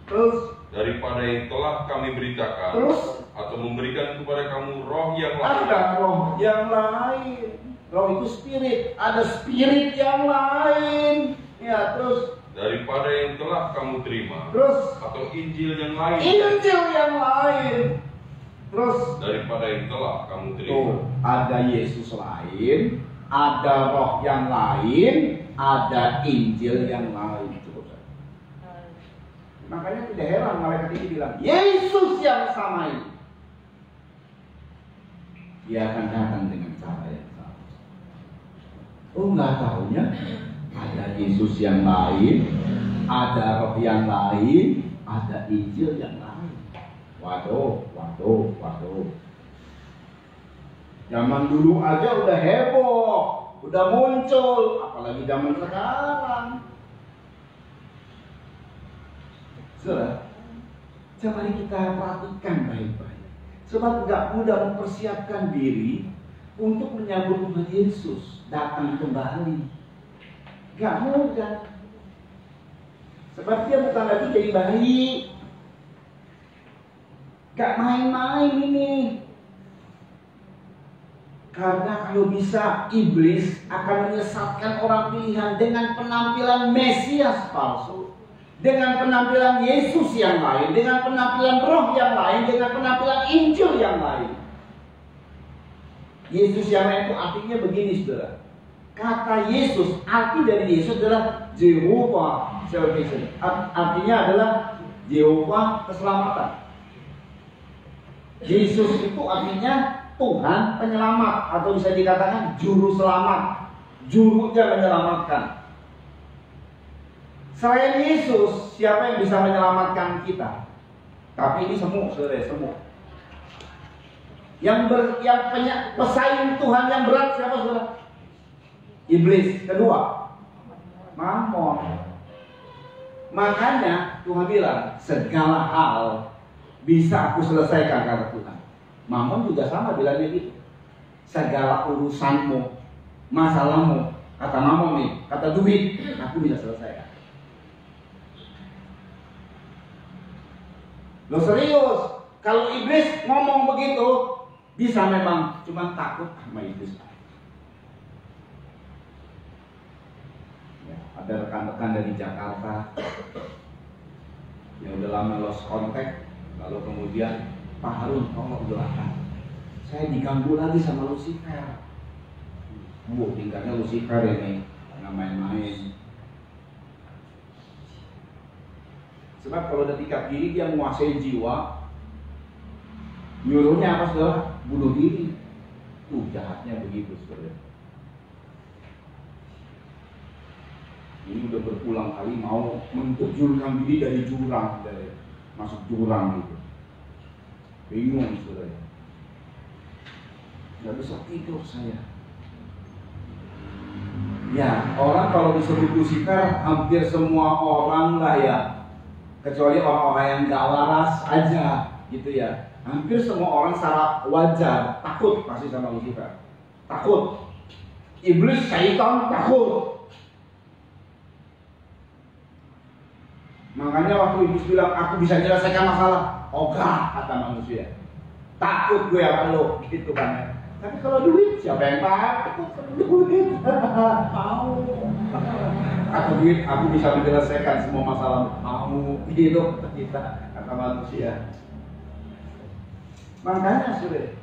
Terus, daripada yang telah kami beritakan, terus atau memberikan kepada kamu roh yang lain. ada roh yang lain. Roh itu spirit, ada spirit yang lain. Ya, terus Daripada yang telah kamu terima, terus atau Injil yang lain. Injil yang lain. Terus Daripada yang telah kamu terima. tuh, ada Yesus lain, ada roh yang lain, ada Injil yang lain. Cukup, saja. Makanya tidak heran malaikat ini bilang, Yesus yang sama ini. Dia akan datang dengan cara yang sama. Oh, nggak tahunya ada Yesus yang lain, ada roh yang lain, ada Injil yang lain. Waduh. Zaman dulu aja udah heboh, udah muncul, apalagi zaman sekarang. Saudara, mari kita perhatikan baik-baik. Sebab nggak mudah mempersiapkan diri untuk menyambut Tuhan Yesus datang kembali. Nggak mudah. Sebab dia bukan lagi jadi bayi. Gak main-main ini. Karena kalau bisa iblis akan menyesatkan orang pilihan dengan penampilan Mesias palsu, dengan penampilan Yesus yang lain, dengan penampilan roh yang lain, dengan penampilan Injil yang lain. Yesus yang lain itu artinya begini, saudara. Kata Yesus, arti dari Yesus adalah Jehovah Salvation. Artinya adalah Jehovah keselamatan. Yesus itu artinya Tuhan penyelamat, atau bisa dikatakan juru selamat. Jurunya menyelamatkan. Selain Yesus, siapa yang bisa menyelamatkan kita? Tapi ini semua, saudara, semua. Yang pesaing Tuhan yang berat siapa, saudara? Iblis. Kedua, Mammon. Makanya Tuhan bilang, segala hal bisa aku selesaikan, kata Tuhan. Mammon juga sama bilangnya gitu. Segala urusanmu, masalahmu, kata Mammon nih, kata duit, aku bisa selesaikan. Lo serius? Kalau iblis ngomong begitu, bisa memang cuma takut sama iblis. Ya, ada rekan-rekan dari Jakarta yang udah lama lost contact. Lalu kemudian Pak Harun tolong doakan. saya diganggu lagi sama Lucifer. Tingkatnya Lucifer ini, nggak main-main. Sebab kalau udah tingkat diri dia menguasai jiwa, nyuruhnya apa saudara? Bunuh diri. Jahatnya begitu saudara. Ini udah berulang kali mau menerjunkan diri dari jurang, masuk jurang gitu. Bingung saudara. Nggak bisa tidur saya. Ya, orang kalau disebut Lucifer, hampir semua orang lah ya, kecuali orang-orang yang gak waras aja gitu ya. Hampir semua orang secara wajar takut pasti sama Lucifer. Takut. Iblis, syaitan, takut. Makanya waktu iblis bilang, aku bisa menyelesaikan masalah, ogah kata manusia. Takut gue sama lo, gitu kan. Tapi kalau duit, siapa yang takut? Duit, mau. Atau duit, aku bisa menyelesaikan semua masalah, mau. Gitu kita, kata manusia. Makanya sudah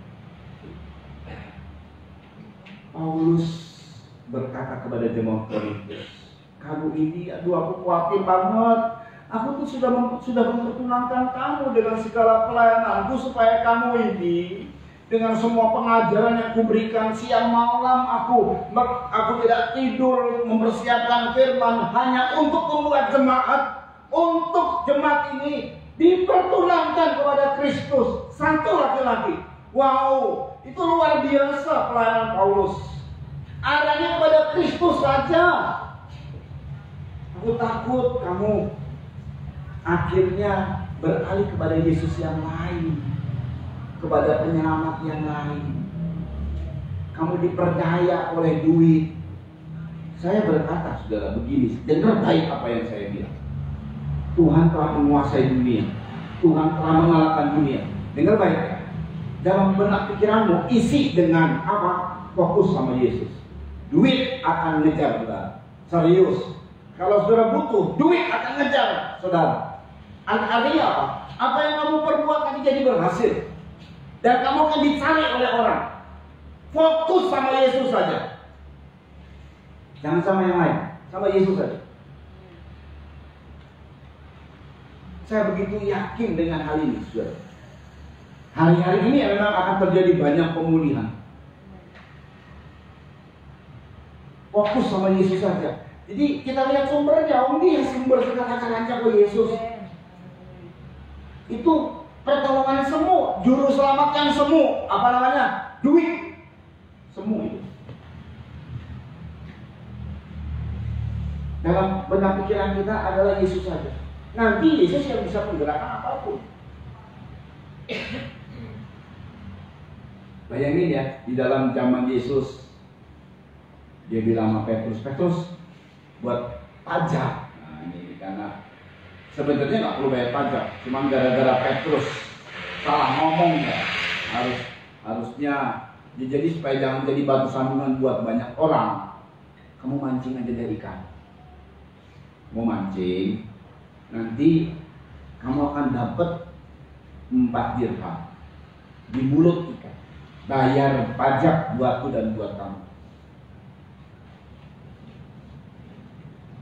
Paulus berkata kepada jemaat Korintus, kamu ini, aduh aku khawatir banget. Aku tuh sudah mempertunangkan kamu dengan segala pelayananku supaya kamu ini dengan semua pengajaran yang kuberikan siang malam aku tidak tidur mempersiapkan firman hanya untuk membuat untuk jemaat ini dipertunangkan kepada Kristus, satu laki-laki. Wow, itu luar biasa pelayanan Paulus. Arahnya kepada Kristus saja. Aku takut kamu akhirnya beralih kepada Yesus yang lain, kepada penyelamat yang lain. Kamu diperdaya oleh duit. Saya berkata, saudara, begini, dengar baik apa yang saya bilang. Tuhan telah menguasai dunia. Tuhan telah mengalahkan dunia. Dengar baik ya. Dalam benak pikiranmu isi dengan apa? Fokus sama Yesus. Duit akan ngejar saudara. Serius. Kalau saudara butuh, duit akan ngejar saudara. Artinya apa? Apa yang kamu perbuat akan jadi berhasil. Dan kamu akan dicari oleh orang. Fokus sama Yesus saja. Jangan sama yang lain. Sama Yesus saja. Saya begitu yakin dengan hal ini, saudara. Hari-hari ini memang akan terjadi banyak pemulihan. Fokus sama Yesus saja. Jadi kita lihat sumbernya, dia sumber segala-galanya ke Yesus. Itu pertolongan semu, juru selamat yang semu, apa namanya? Duit. Semu itu. Dalam benak pikiran kita adalah Yesus saja. Nanti Yesus yang bisa menggerakkan apapun. Bayangin ya, di dalam zaman Yesus, dia bilang sama Petrus, buat pajak. Nah ini karena sebenarnya nggak perlu bayar pajak, cuma gara-gara Petrus salah ngomong ya, harusnya jadi supaya jangan jadi batu sandungan buat banyak orang. Kamu mancing aja dari ikan, mau mancing, nanti kamu akan dapat 4 dirham di mulut ikan. Bayar pajak buatku dan buat kamu.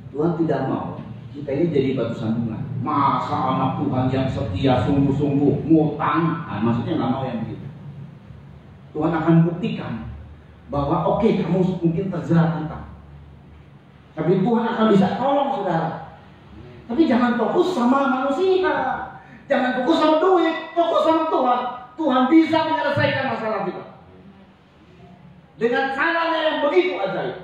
Tuhan tidak mau kita ini jadi batu sandungan. Masa anak Tuhan yang setia sungguh-sungguh ngutang? Nah, maksudnya nggak mau yang begitu. Tuhan akan buktikan bahwa oke, kamu mungkin terjerat hutang, tapi Tuhan akan bisa tolong saudara. Tapi jangan fokus sama manusia, jangan fokus sama duit, fokus sama Tuhan. Tuhan bisa menyelesaikan masalah kita dengan caranya yang begitu ajaib.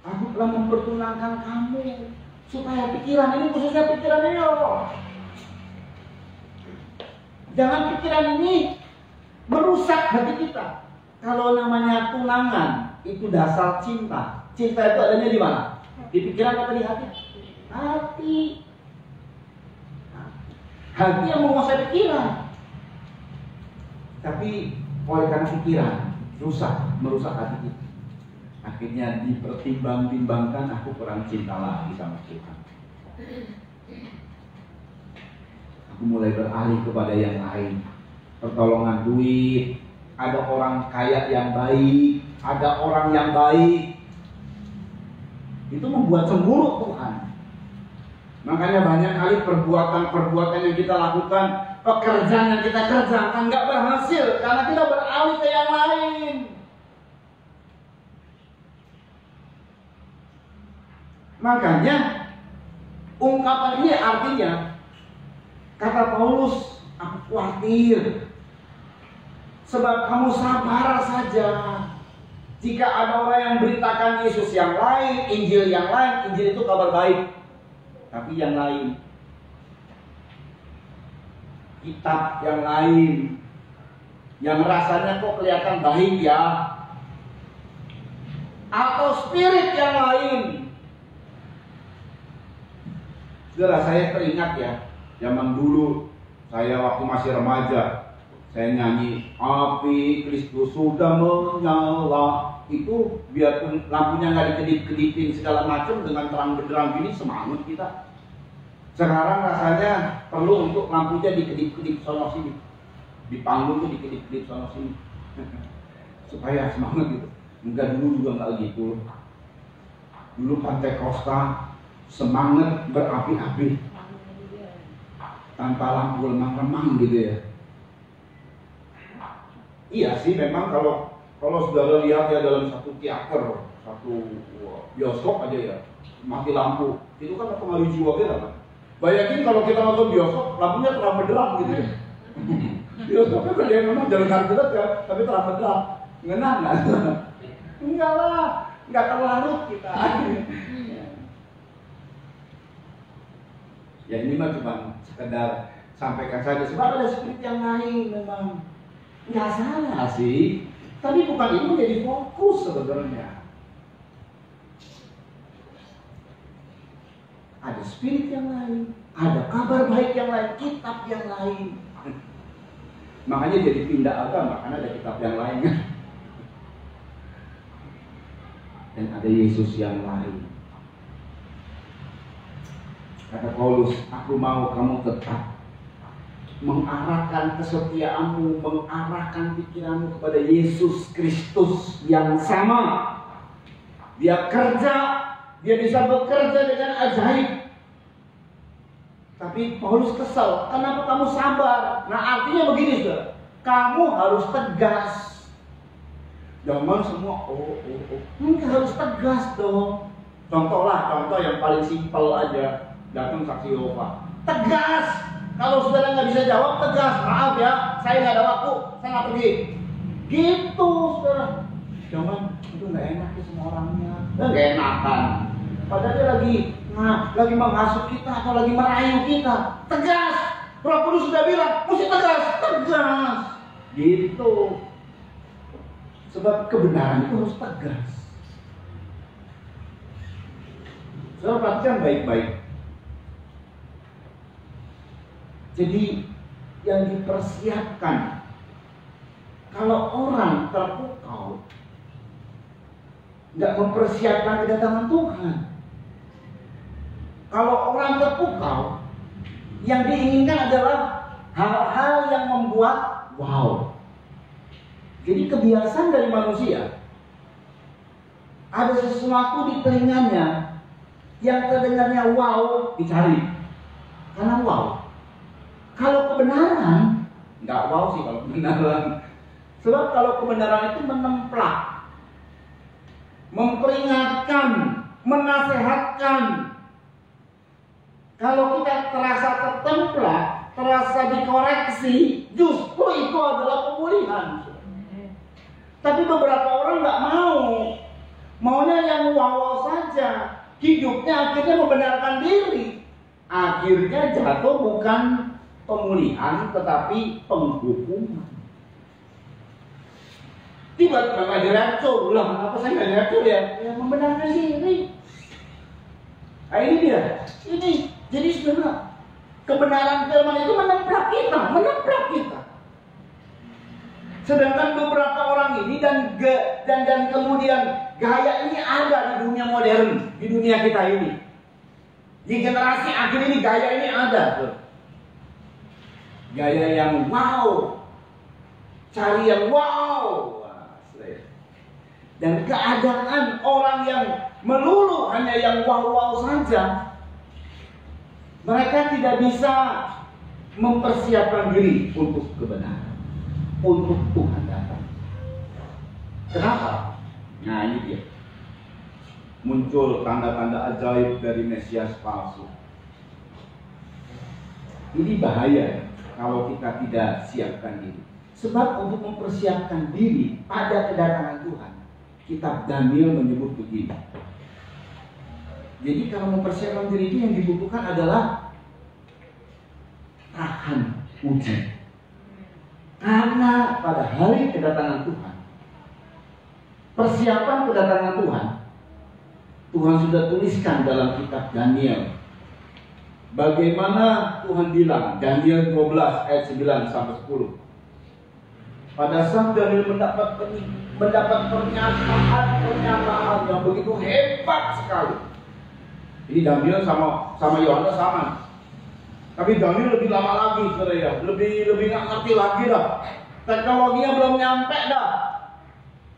Aku telah mempertunangkan kamu supaya pikiran ini, khususnya pikiran ini Allah. Jangan pikiran ini merusak hati kita. Kalau namanya tunangan itu dasar cinta. Cinta itu adanya di mana? Di pikiran atau di hati? Hati. Hati yang menguasai pikiran. Tapi oleh karena pikiran merusak hati kita. Akhirnya dipertimbang-timbangkan, aku kurang cinta lagi sama Tuhan. Aku mulai beralih kepada yang lain. pertolongan duit, ada orang kaya yang baik, ada orang yang baik. Itu membuat cemburu Tuhan. Makanya banyak kali perbuatan-perbuatan yang kita lakukan, pekerjaan yang kita kerjakan nggak berhasil karena kita beralih ke yang lain. Makanya ungkapan ini artinya, kata Paulus, aku khawatir sebab kamu sabar saja. Jika ada orang yang beritakan Yesus yang lain, Injil yang lain, Injil itu kabar baik, tapi yang lain, kitab yang lain, yang rasanya kok kelihatan baik ya, atau spirit yang lain. Saudara, saya teringat ya, zaman dulu saya waktu masih remaja, saya nyanyi api Kristus sudah menyala. Itu biarpun lampunya nggak dikedip-kedipin segala macam, dengan terang benderang gini semangat kita. Sekarang rasanya perlu untuk lampunya dikedip-kedip sono sini, di panggung tuh dikedip-kedip sono sini supaya semangat gitu. Enggak, dulu juga nggak gitu. Dulu Pantekosta semangat berapi-api tanpa lampu remang-remang gitu ya. Iya sih, memang kalau saudara lihat ya dalam satu teater, satu bioskop aja ya, mati lampu, itu kan pengaruh jiwa kita kan. Bayangin kalau kita nonton bioskop, lampunya terang benderang gitu ya. Bioskopnya kan dia memang jalan karpet ya, tapi terang benderang, ngenang nggak? Enggak lah, nggak terlarut kita. Ya ini mah cuma sekedar sampaikan saja, sebab ada spirit yang lain memang. Nggak salah sih, tapi bukan itu menjadi fokus sebenarnya. Ada spirit yang lain, ada kabar baik yang lain, kitab yang lain. Makanya jadi pindah agama, karena ada kitab yang lain kan. Dan ada Yesus yang lain. Kata Paulus, aku mau kamu tetap mengarahkan kesetiaanmu, mengarahkan pikiranmu kepada Yesus Kristus yang sama. Dia kerja, dia bisa bekerja dengan ajaib. Tapi Paulus kesal, kenapa kamu sabar? Nah artinya begini saudara, kamu harus tegas. Jangan semua enggak, harus tegas dong. Contoh yang paling simpel aja, datang saksi Yehova, tegas. Kalau saudara nggak bisa jawab, tegas, maaf ya, saya nggak ada waktu, saya nggak pergi. Gitu saudara. Jangan, itu nggak enak ya sama orangnya, nggak enakan. Padahal dia lagi menghasut kita atau lagi merayu kita. Tegas. Roh Kudus sudah bilang, mesti tegas. Gitu. Sebab kebenaran itu harus tegas. Saudara perhatikan baik-baik. Jadi yang dipersiapkan, kalau orang terpukau, nggak mempersiapkan kedatangan Tuhan. Kalau orang terpukau, yang diinginkan adalah hal-hal yang membuat wow. Jadi kebiasaan dari manusia, ada sesuatu di telinganya yang terdengarnya wow, dicari karena wow. Kalau kebenaran, nggak wow sih kalau kebenaran. Sebab kalau kebenaran itu menemplak, memperingatkan, menasehatkan. Kalau kita terasa tertemplak, terasa dikoreksi, justru itu adalah pemulihan. Tapi beberapa orang nggak mau, maunya yang wow saja. Hidupnya akhirnya membenarkan diri. Akhirnya jatuh bukan pemulihan tetapi penghukuman. Tiba-tiba nggak diracun, lah kenapa saya nggak diracun ya? Ya membenarkan diri. Nah ini dia, ini jadi sebenarnya kebenaran firman itu menemprak kita. Sedangkan beberapa orang ini dan kemudian gaya ini ada di dunia modern, di dunia kita ini. Di generasi akhir ini gaya ini ada. Gaya yang wow, cari yang wow. Dan keadaan orang yang melulu hanya yang wow-wow saja, mereka tidak bisa mempersiapkan diri untuk kebenaran, untuk Tuhan datang. Kenapa? Nah ini dia, muncul tanda-tanda ajaib dari Mesias palsu. Ini bahaya kalau kita tidak siapkan diri. Sebab untuk mempersiapkan diri pada kedatangan Tuhan, kitab Daniel menyebut begini. Jadi kalau mempersiapkan diri itu yang dibutuhkan adalah tahan uji. Karena pada hari kedatangan Tuhan, persiapan kedatangan Tuhan, Tuhan sudah tuliskan dalam kitab Daniel. Bagaimana Tuhan bilang, Daniel 12 ayat 9 sampai 10. Pada saat Daniel mendapat pernyataan yang begitu hebat sekali. Ini Daniel sama Yohanes sama. Tapi Daniel lebih lama lagi, saudara ya. Lebih nggak ngerti lagi dah. Teknologinya belum nyampe dah.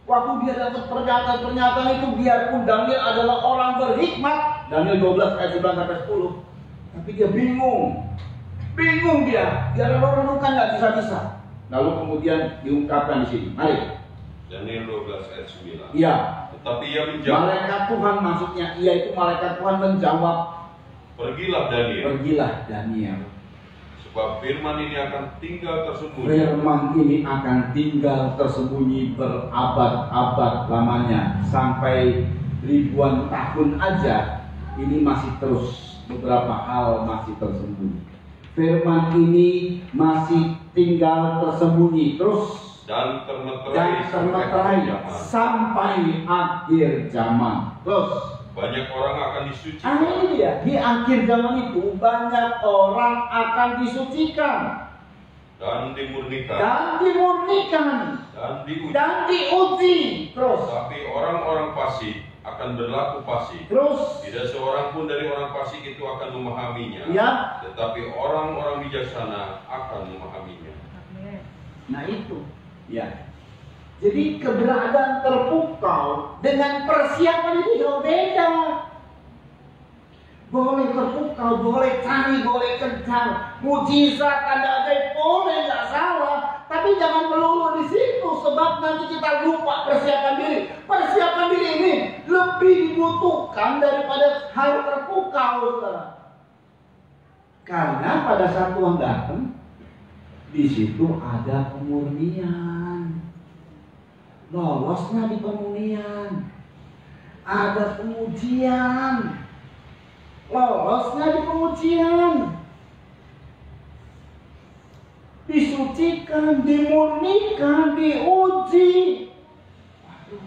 Waktu dia dapat pernyataan itu, biarpun Daniel adalah orang berhikmat, Daniel 12 ayat 9 sampai 10. Tapi dia bingung dia renungkan nggak bisa. Lalu kemudian diungkapkan di sini. Mari. Daniel 12 ayat 9. Iya. Tetapi ia menjawab. Malaikat Tuhan maksudnya, yaitu malaikat Tuhan menjawab. Pergilah Daniel. Sebab firman ini akan tinggal tersembunyi. Berabad-abad lamanya. Sampai ribuan tahun aja. Ini masih terus. Beberapa hal masih tersembunyi. Firman ini masih tinggal tersembunyi terus dan termeterai sampai akhir zaman. Terus banyak orang akan disucikan. Ini dia, di akhir zaman itu banyak orang akan disucikan dan dimurnikan dan diuji. Terus tapi orang-orang fasik akan berlaku fasik. Terus tidak seorang pun dari orang fasik itu akan memahaminya. Ya. Tetapi orang-orang bijaksana akan memahaminya. Nah itu, ya. Jadi keberadaan terpukau dengan persiapan itu jauh beda. Boleh terpukau, boleh cari, boleh kejar, mujizat, tanda ajaib boleh, nggak salah. Tapi jangan melulu di situ, sebab nanti kita lupa persiapan diri. Persiapan diri ini lebih dibutuhkan daripada hal terpukau, saudara. Karena pada saat Tuhan datang, di situ ada pemurnian. Lolosnya di pemurnian. Ada pengujian. Lolosnya di pengujian. Disucikan, dimurnikan, diuji. Waduh,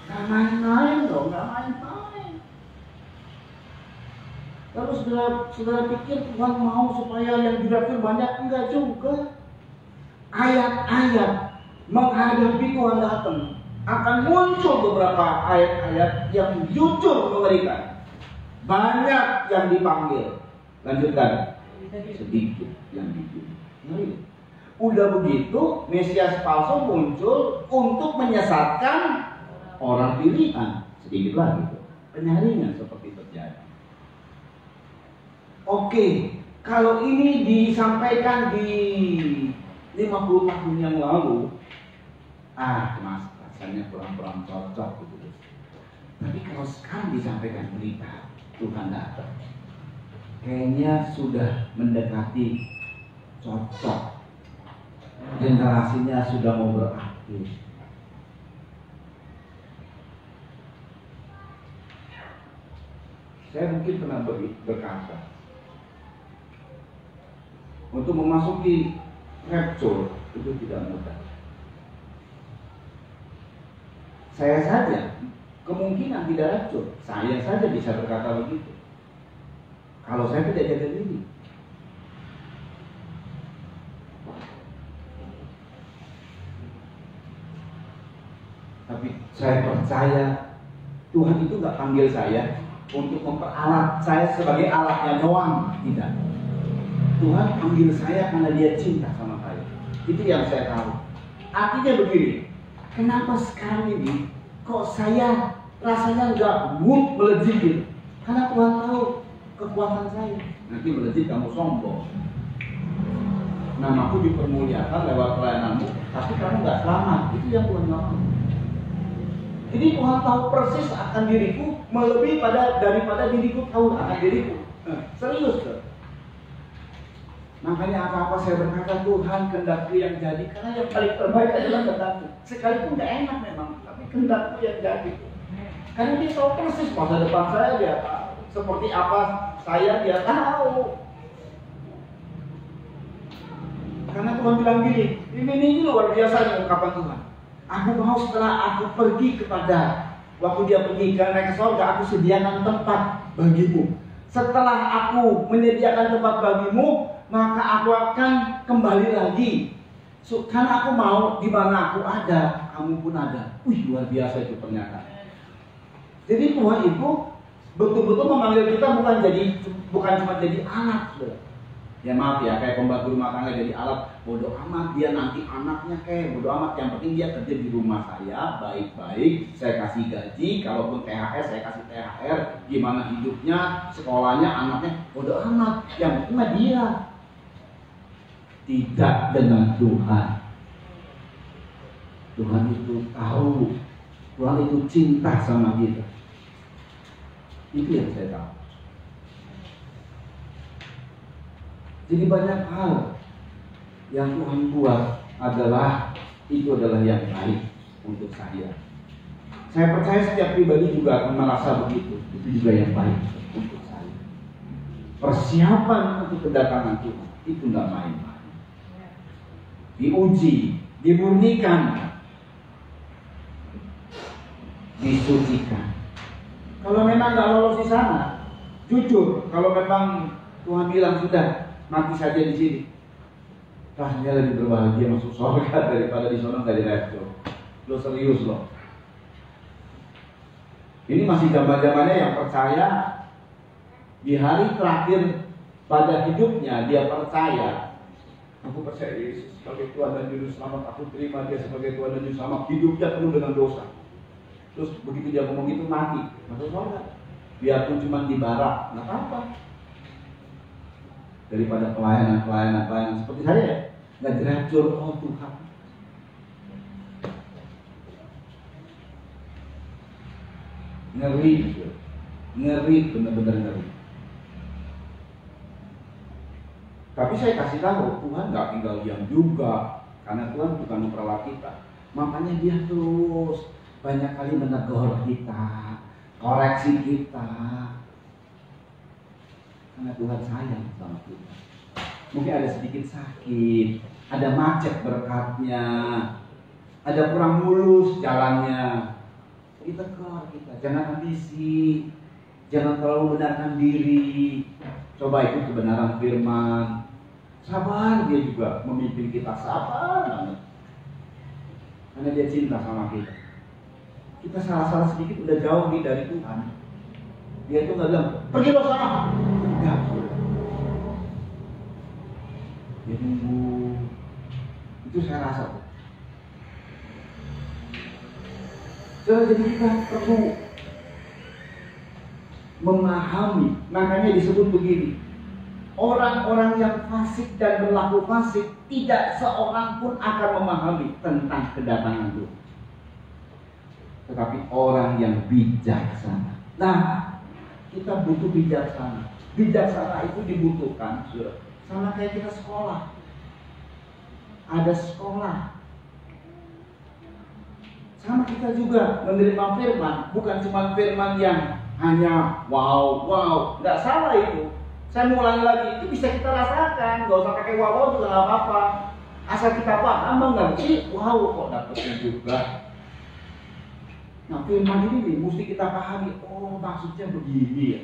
gak main-main dong, gak main-main. Lalu saudara pikir Tuhan mau supaya yang didapat banyak? Enggak juga. Ayat-ayat menghadapi Tuhan datang akan muncul beberapa ayat-ayat yang jujur mengerikan. Banyak yang dipanggil. Lanjutkan. Sedikit yang dipilih. Udah begitu, Mesias palsu muncul untuk menyesatkan orang pilihan. Sedikit lagi, penyaringan seperti terjadi. Oke, kalau ini disampaikan di 50 tahun yang lalu, mas, rasanya kurang cocok gitu. Tapi kalau sekarang disampaikan berita Tuhan datang, kayaknya sudah mendekati cocok. Generasinya sudah mau berakhir. Saya mungkin pernah berkata, untuk memasuki rapture itu tidak mudah. Saya saja kemungkinan tidak rapture. Saya saja bisa berkata begitu. Kalau saya tidak jaga diri. Tapi saya percaya Tuhan itu gak panggil saya untuk memperalat saya sebagai alatnya doang. Tidak. Tuhan panggil saya karena Dia cinta sama saya. Itu yang saya tahu. Artinya begini, kenapa sekarang ini kok saya rasanya nggak mood melejit gitu? Karena Tuhan tahu kekuatan saya. Nanti melejit kamu sombong. Namaku dipermuliakan lewat pelayananmu, tapi kamu nggak selamat. Itu yang Tuhan mau. Jadi Tuhan tahu persis akan diriku melebihi daripada diriku tahu akan diriku. Serius tuh. Makanya apa-apa saya berkata, Tuhan kehendakku yang jadi, karena yang paling terbaik adalah kehendakku. Sekalipun nggak enak memang, tapi kehendakku yang jadi. Karena dia tahu persis masa depan saya, dia tahu. Seperti apa saya, dia tahu. Karena Tuhan bilang gini, ini luar biasa ungkapan Tuhan. Aku mau setelah aku pergi waktu dia pergi ke naik ke surga, aku sediakan tempat bagimu. Setelah aku menyediakan tempat bagimu, maka aku akan kembali lagi. Karena aku mau di mana aku ada, kamu pun ada. Wih, luar biasa itu pernyataan. Jadi Tuhan itu betul-betul memanggil kita bukan cuma jadi anak, saudara. Ya maaf ya, kayak pembantu rumah tangga jadi alat, bodoh amat dia nanti anaknya kayak bodoh amat, yang penting dia kerja di rumah saya baik-baik, saya kasih gaji, kalaupun THR saya kasih THR, gimana hidupnya, sekolahnya, anaknya, bodoh amat, yang penting mah dia. Tidak dengan Tuhan. Tuhan itu tahu, Tuhan itu cinta sama kita. Itu yang saya tahu. Jadi banyak hal yang Tuhan buat itu adalah yang baik untuk saya. Saya percaya setiap pribadi juga akan merasa begitu. Itu juga yang baik untuk saya. Persiapan untuk kedatangan Tuhan itu nggak main-main. Diuji, dimurnikan, disucikan. Kalau memang nggak lolos di sana, jujur, kalau memang Tuhan bilang sudah mati saja di sini, rasanya lebih berbahagia masuk surga daripada di sana nggak direpot. Lo serius lo? Ini masih zaman-zamannya yang percaya di hari terakhir pada hidupnya dia percaya, aku percaya Yesus sebagai Tuhan dan Juru Selamat, aku terima dia sebagai Tuhan dan Juru Selamat. Hidupnya penuh dengan dosa. Terus begitu dia ngomong itu mati, masuk surga. Biarpun cuma di barak, nggak apa-apa. Daripada pelayanan seperti saya, nggak diracun. Oh Tuhan, ngeri, benar-benar ngeri. Tapi saya kasih tahu, Tuhan nggak tinggal diam juga, karena Tuhan bukan memperalat kita. Makanya dia terus banyak kali menegur kita, koreksi kita. Karena Tuhan sayang sama kita. Mungkin ada sedikit sakit, ada macet berkatnya, ada kurang mulus jalannya. Ditegur kita, jangan ambisi, jangan terlalu benarkan diri. Coba ikut kebenaran firman. Sabar, dia juga memimpin kita, sabar banget. Karena dia cinta sama kita. Kita salah-salah sedikit udah jauh nih dari Tuhan. Dia itu nggak bilang, pergi lo sana. Enggak. Dia nunggu. Itu saya rasa. Jadi kita perlu memahami. Makanya disebut begini, orang-orang yang fasik dan berlaku fasik, tidak seorang pun akan memahami tentang kedatangan Tuhan. Tetapi orang yang bijaksana. Nah, kita butuh bijaksana. Bijaksana itu dibutuhkan, sama kayak kita sekolah. Ada sekolah. Sama kita juga menerima firman, bukan cuma firman yang hanya wow, nggak salah itu. Saya mau ulangi lagi, itu bisa kita rasakan, nggak usah pakai wow juga nggak apa-apa. Asal kita paham, mengerti, wow kok dapetnya juga. Nah firman ini nih, mesti kita pahami, oh maksudnya begini ya.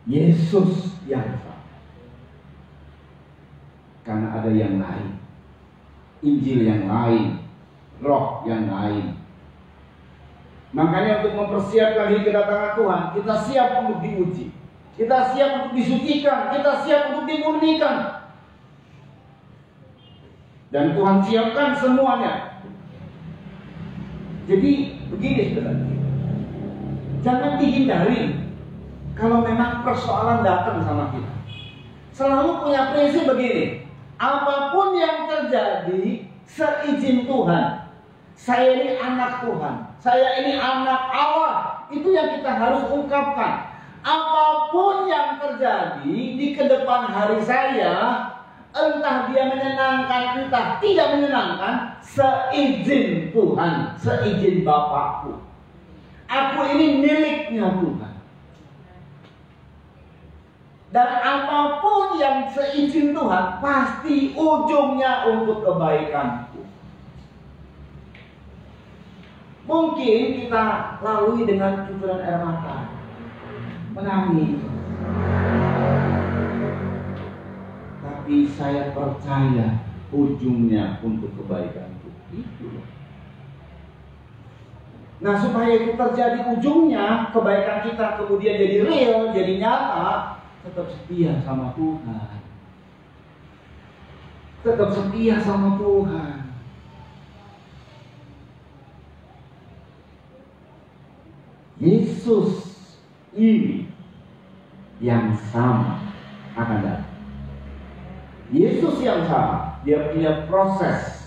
Yesus yang sama. Karena ada yang lain, Injil yang lain, Roh yang lain. Makanya untuk mempersiapkan diri kedatangan Tuhan, kita siap untuk diuji, kita siap untuk disucikan, kita siap untuk dimurnikan. Dan Tuhan siapkan semuanya. Jadi begini saudara, jangan dihindari kalau memang persoalan datang sama kita. Selalu punya prinsip begini, apapun yang terjadi seizin Tuhan. Saya ini anak Tuhan, saya ini anak Allah. Itu yang kita harus ungkapkan. Apapun yang terjadi di kedepan hari saya, entah dia menyenangkan, entah tidak menyenangkan, seizin Tuhan, seizin Bapakku. Aku ini miliknya Tuhan. Dan apapun yang seizin Tuhan, pasti ujungnya untuk kebaikanku. Mungkin kita lalui dengan cucuran air mata, menangis. Tapi saya percaya ujungnya untuk kebaikanku. Itu. Nah, supaya itu terjadi ujungnya, kebaikan kita kemudian jadi real, jadi nyata, tetap setia sama Tuhan. Tetap setia sama Tuhan. Yesus ini yang sama akan datang. Yesus yang sama, dia punya proses.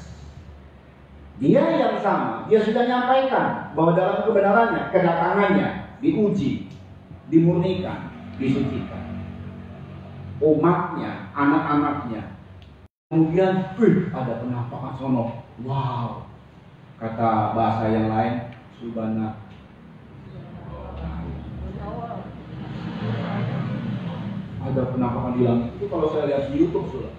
Dia yang sama, dia sudah menyampaikan bahwa dalam kebenarannya, kedatangannya diuji, dimurnikan, disucikan. Umatnya, anak-anaknya. Kemudian, ada penampakan sono. Wow, kata bahasa yang lain, subhana. Ada penampakan di langit. Itu kalau saya lihat di YouTube sudah.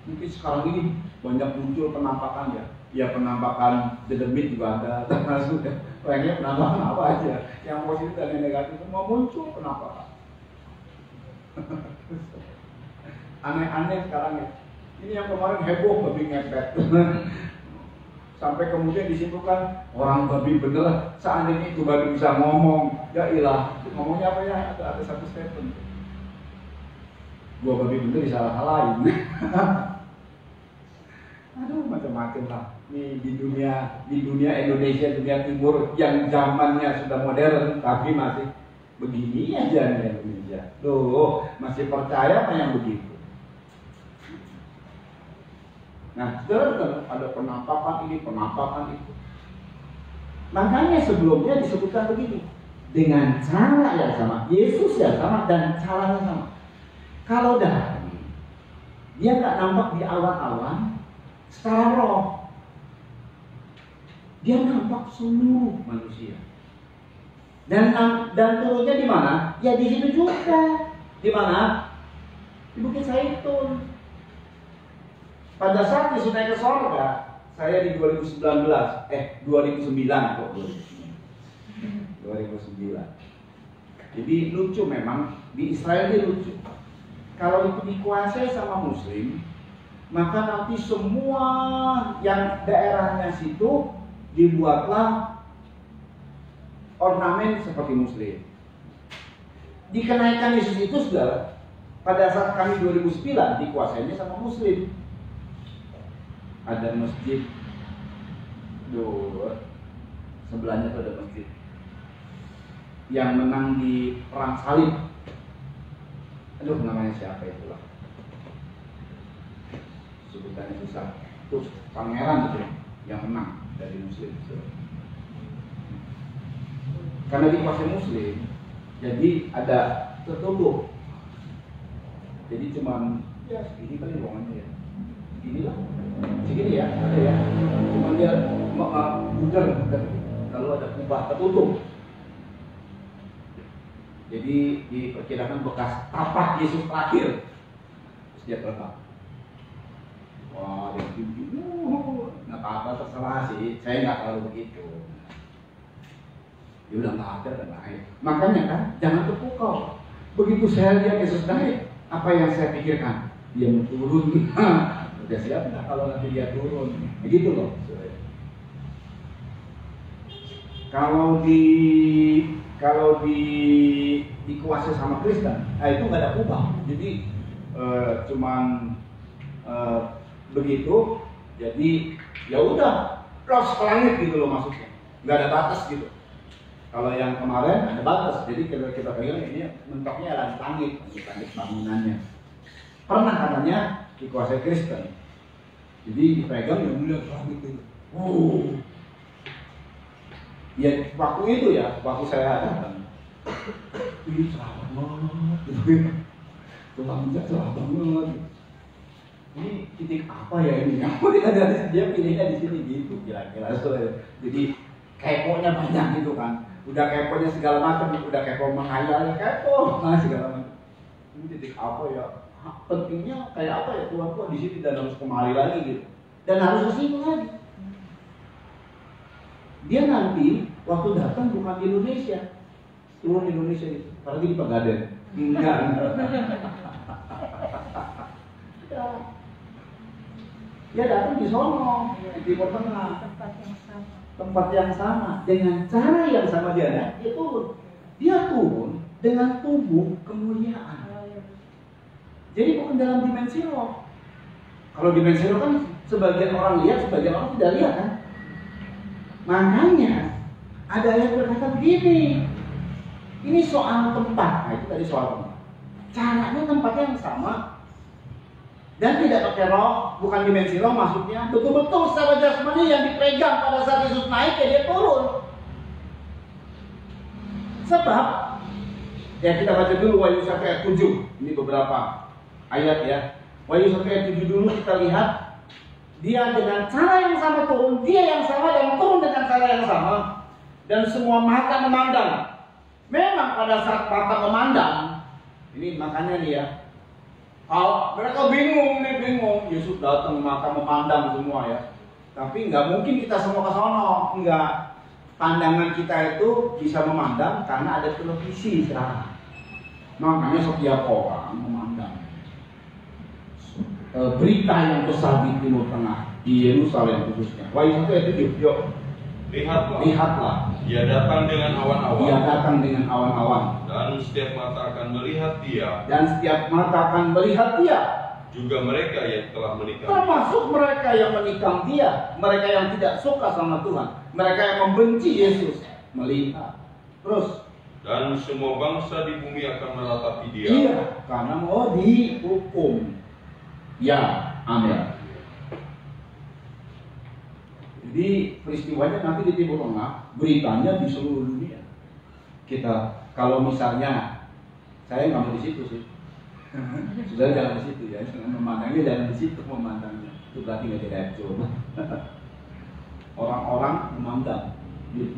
Mungkin sekarang ini banyak muncul penampakan ya. Ya penampakan The Demit juga ada. Termasuk pengennya penampakan apa aja. Yang positif dan yang negatif semua muncul penampakan. Aneh-aneh sekarang ya. Ini yang kemarin heboh babi ngepet. Sampai kemudian disimpulkan orang babi bener. Seandainya itu babi bisa ngomong, ya ilah. Ngomongnya apa ya? Ada satu statement. Gua babi bener disalah-salahin. Aduh, macam-macam lah. Ini di dunia Indonesia, dunia Timur yang zamannya sudah modern, tapi masih begini aja nih Indonesia. Tuh, masih percaya apa yang begitu? Nah, saudara, ada penampakan ini, penampakan itu. Makanya sebelumnya disebutkan begini, dengan cara yang sama, Yesus yang sama dan caranya sama. Kalau datang, dia nggak nampak di awan-awan secara roh. Dia nampak seluruh manusia. Dan turunnya di mana? Ya di situ juga. Di mana? Di Bukit Zaitun. Pada saat Yesus naik ke sorga, saya di 2009 kok 2009. Jadi lucu memang, di Israel dia lucu. Kalau itu dikuasai sama Muslim, maka nanti semua yang daerahnya situ dibuatlah ornamen seperti Muslim. Di kenaikan Yesus itu sudah pada saat kami 2009 dikuasainya sama Muslim. Ada masjid, sebelahnya itu ada masjid yang menang di perang salib. Aduh, namanya siapa itulah? Sebutannya susah. Terus pangeran itu yang menang dari Muslim. Karena dikuasai Muslim, jadi ada tertutup. Jadi cuman ya segini kali ruangannya ya. Inilah, segini ya, ada ya. Cuman dia bugar. Kalau ada kubah tertutup. Jadi diperkirakan bekas tapak Yesus terakhir. Terus dia terbang. Wah, dia nggak apa-apa, terserah sih. Saya nggak terlalu begitu. Dia udah nggak ada dan naik. Makanya kan, jangan terpukau. Begitu saya lihat Yesus naik, apa yang saya pikirkan? Dia mau turun. Udah siap nggak kalau nanti dia turun? Begitu loh. Kalau dikuasai sama Kristen, itu nggak ada kubah. Jadi cuman begitu Jadi ya udah, los ke langit gitu loh maksudnya, nggak ada batas gitu. Kalau yang kemarin ada batas, jadi kalau kita pegang ini mentoknya langit, langit bangunannya. Pernah katanya dikuasai Kristen, jadi dipegang yang mulia langit itu. Ya waktu itu ya, waktu saya datang, ini cerah banget, gitu. Tuhan cerah banget. Ini titik apa ya ini? Dia pilihnya di sini gitu, kira-kira. Jadi keponya banyak gitu kan. Udah keponya segala macam, udah kepo menghayal, kepo, segala macam. Ini titik apa ya? Pentingnya kayak apa ya Tuhan kok di sini dan harus kemari lagi gitu. Dan harus ke sini lagi. Dia nanti waktu datang bukan di Indonesia, turun di Indonesia itu, apalagi di Pegadaian. Enggak. Dia datang di sono, di Timur Tengah, tempat yang sama, dengan cara yang sama dia turun. Dia turun dengan tubuh kemuliaan. Jadi bukan dalam dimensi roh. Kalau dimensi roh kan sebagian orang lihat, sebagian orang tidak lihat kan. Makanya ada yang berkata begini, ini soal tempat. Nah itu tadi soal tempat. Caranya tempatnya yang sama. Dan tidak pakai roh, bukan dimensi roh maksudnya. Betul-betul secara jasmani yang dipegang pada saat Yesus naik ya dia turun. Sebab, ya kita baca dulu Wahyu 1 ayat 7. Ini beberapa ayat ya. Wahyu 1 ayat 7 dulu kita lihat. Dia dengan cara yang sama turun, dia yang sama dan turun dengan cara yang sama. Dan semua mata memandang. Memang pada saat mata memandang, ini makanya nih ya. Mereka bingung, Yesus datang mata memandang semua ya. Tapi nggak mungkin kita semua ke sono, nggak. Pandangan kita itu bisa memandang karena ada televisi sekarang. Makanya setiap orang memandang berita yang besar di Timur Tengah, di Yerusalem khususnya. Wahyu 1 ayat 7, yuk. Lihatlah. Dia datang dengan awan-awan. Dan setiap mata akan melihat dia. Juga mereka yang telah menikam. Termasuk mereka yang menikam dia, mereka yang tidak suka sama Tuhan, mereka yang membenci Yesus, melihat. Terus. Dan semua bangsa di bumi akan meratapi dia. Iya, karena mau dihukum. Ya, amin. Jadi peristiwanya nanti di Timur Tengah, beritanya di seluruh dunia. Kita kalau misalnya saya nggak mau di situ sih, sudah jangan di situ ya, memandangnya jangan di situ memandangnya. Itu berarti nggak jadi coba. Orang-orang memandang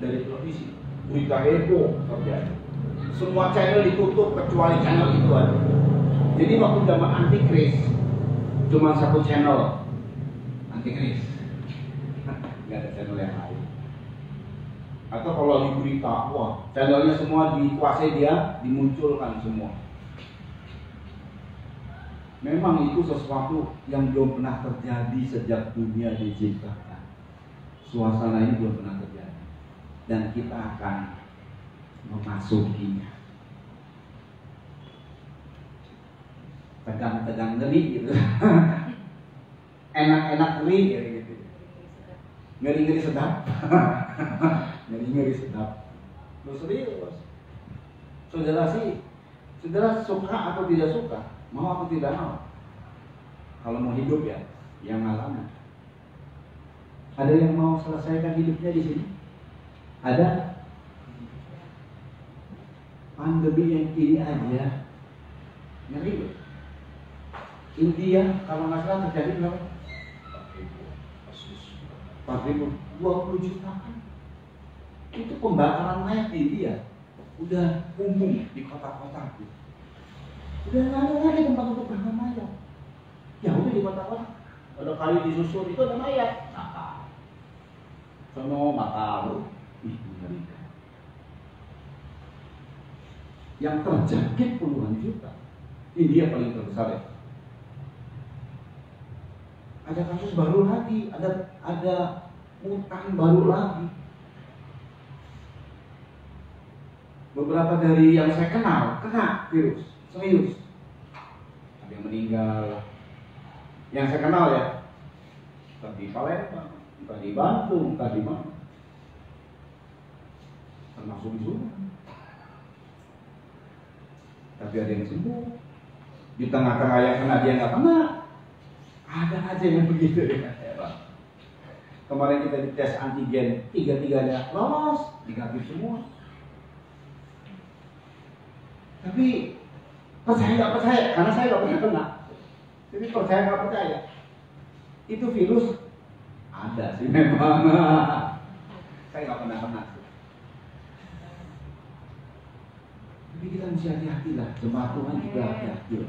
dari televisi, berita heboh terjadi. Semua channel ditutup kecuali channel itu aja. Jadi waktu zaman Antikris cuma satu channel Antikris. Nggak ada channel yang lain. Atau kalau di berita, wah channelnya semua dikuasai dia, dimunculkan semua. Memang itu sesuatu yang belum pernah terjadi sejak dunia diciptakan. Suasana ini belum pernah terjadi. Dan kita akan memasukinya. Tegang-tegang ngeri gitu. Enak-enak ngeri gitu. Ngeri-ngeri sedap. Ngeri-ngeri sedap. Terus serius. Saudara suka atau tidak suka, mau atau tidak mau. Kalau mau hidup ya, yang alami. Ada yang mau selesaikan hidupnya di sini? Ada? Pandemi yang ini aja ngeri loh. India kalau nggak salah terjadi berapa? 4.020 juta kan? Itu pembakaran mayat di India udah umum di kota-kota gitu. Udah nggak ada lagi tempat untuk bakar mayat. Ya udah di kota-kota ada kayu disusun itu ada mayat. Nah, sono makar. Yang terjangkit puluhan juta. India paling terbesar ya. Ada kasus baru lagi, ada utang baru lagi. Beberapa dari yang saya kenal kena virus, serius. Ada yang meninggal. Yang saya kenal ya, entah di Palembang, entah di Bandung, entah di mana, termasuk di Solo. Tapi ada yang sembuh. Di tengah-tengah yang kena dia nggak kena. Ada aja yang begitu ya. Kemarin kita dites antigen, tiga-tiganya lolos, negatif semua. Tapi percaya nggak percaya, karena saya nggak pernah kena. Jadi percaya nggak percaya, itu virus ada sih memang. Saya nggak pernah kena. Tapi kita mesti hati-hati lah, jemaat Tuhan juga hati-hati.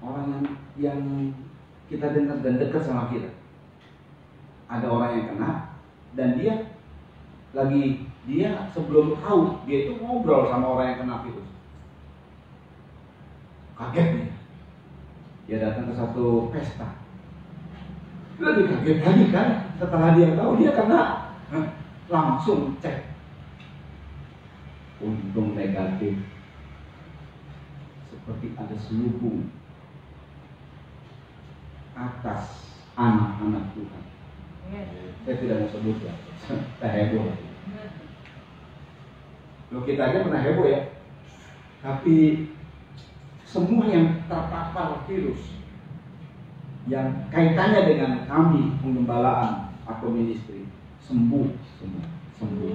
Orang yang kita dengar dan dekat sama kita, ada orang yang kena dan dia sebelum tahu dia itu ngobrol sama orang yang kena virus. Kaget nih, dia datang ke satu pesta, lebih kaget lagi kan setelah dia tahu dia kena. Langsung cek, untung negatif, seperti ada selubung atas anak-anak Tuhan. Saya tidak mau sebut ya, saya heboh. Loh, kita aja pernah heboh ya. Tapi semua yang terpapar virus yang kaitannya dengan kami pengembalaan atau ministry sembuh semua, sembuh.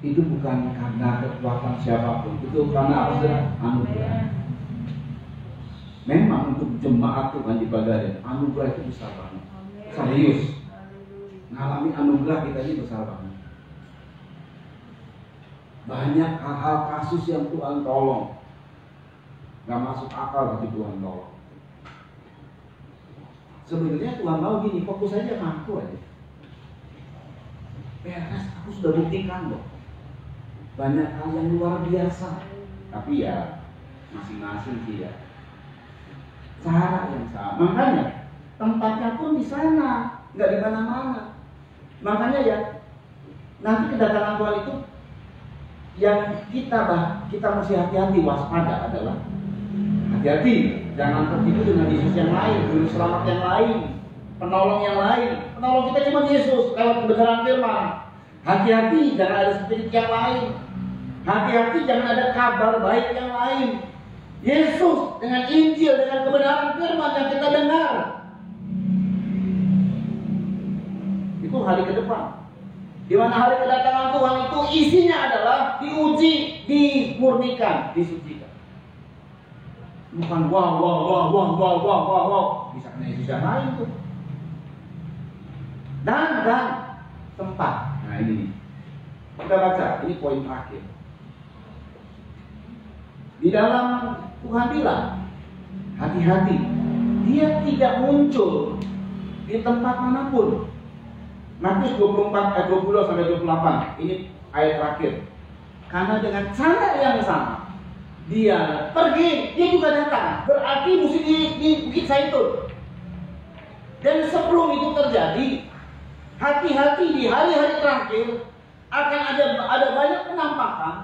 Itu bukan karena kekuatan siapapun, itu karena apa sih? Anugerah. Memang untuk jemaat Tuhan di Pagaden, anugerah itu besar banget. Serius. Ngalami anugerah kita ini besar banget. Banyak hal-hal kasus yang Tuhan tolong. Gak masuk akal tapi Tuhan tolong. Sebenarnya Tuhan mau gini, fokus aja ke aku aja. Beres, aku sudah buktikan loh. Banyak hal yang luar biasa. Tapi ya, masing-masing sih ya. Cara yang sama. Makanya tempatnya pun di sana, nggak di mana-mana. Makanya ya, nanti kedatangan Tuhan itu yang kita mesti hati-hati, waspada adalah hati-hati, jangan tertipu dengan Yesus yang lain, juru selamat yang lain, penolong yang lain. Penolong kita cuma Yesus lewat kebenaran firman. Hati-hati, jangan ada spirit yang lain. Hati-hati, jangan ada kabar baik yang lain. Yesus dengan Injil, dengan kebenaran firman yang kita dengar. Itu hari ke depan. Di mana hari kedatangan Tuhan itu isinya adalah diuji, dimurnikan, disucikan. Bukan wah. Bisa kena Yesus yang lain tuh. Dan tempat. Nah ini nih. Kita baca, ini poin terakhir. Di dalam Tuhan bilang, hati-hati, dia tidak muncul di tempat manapun. Matius 24 ayat 20 sampai 28. Ini ayat terakhir. Karena dengan cara yang sama, dia pergi, dia juga datang. Berarti mesti di Bukit Zaitun. Dan sebelum itu terjadi, hati-hati di hari-hari terakhir akan ada banyak penampakan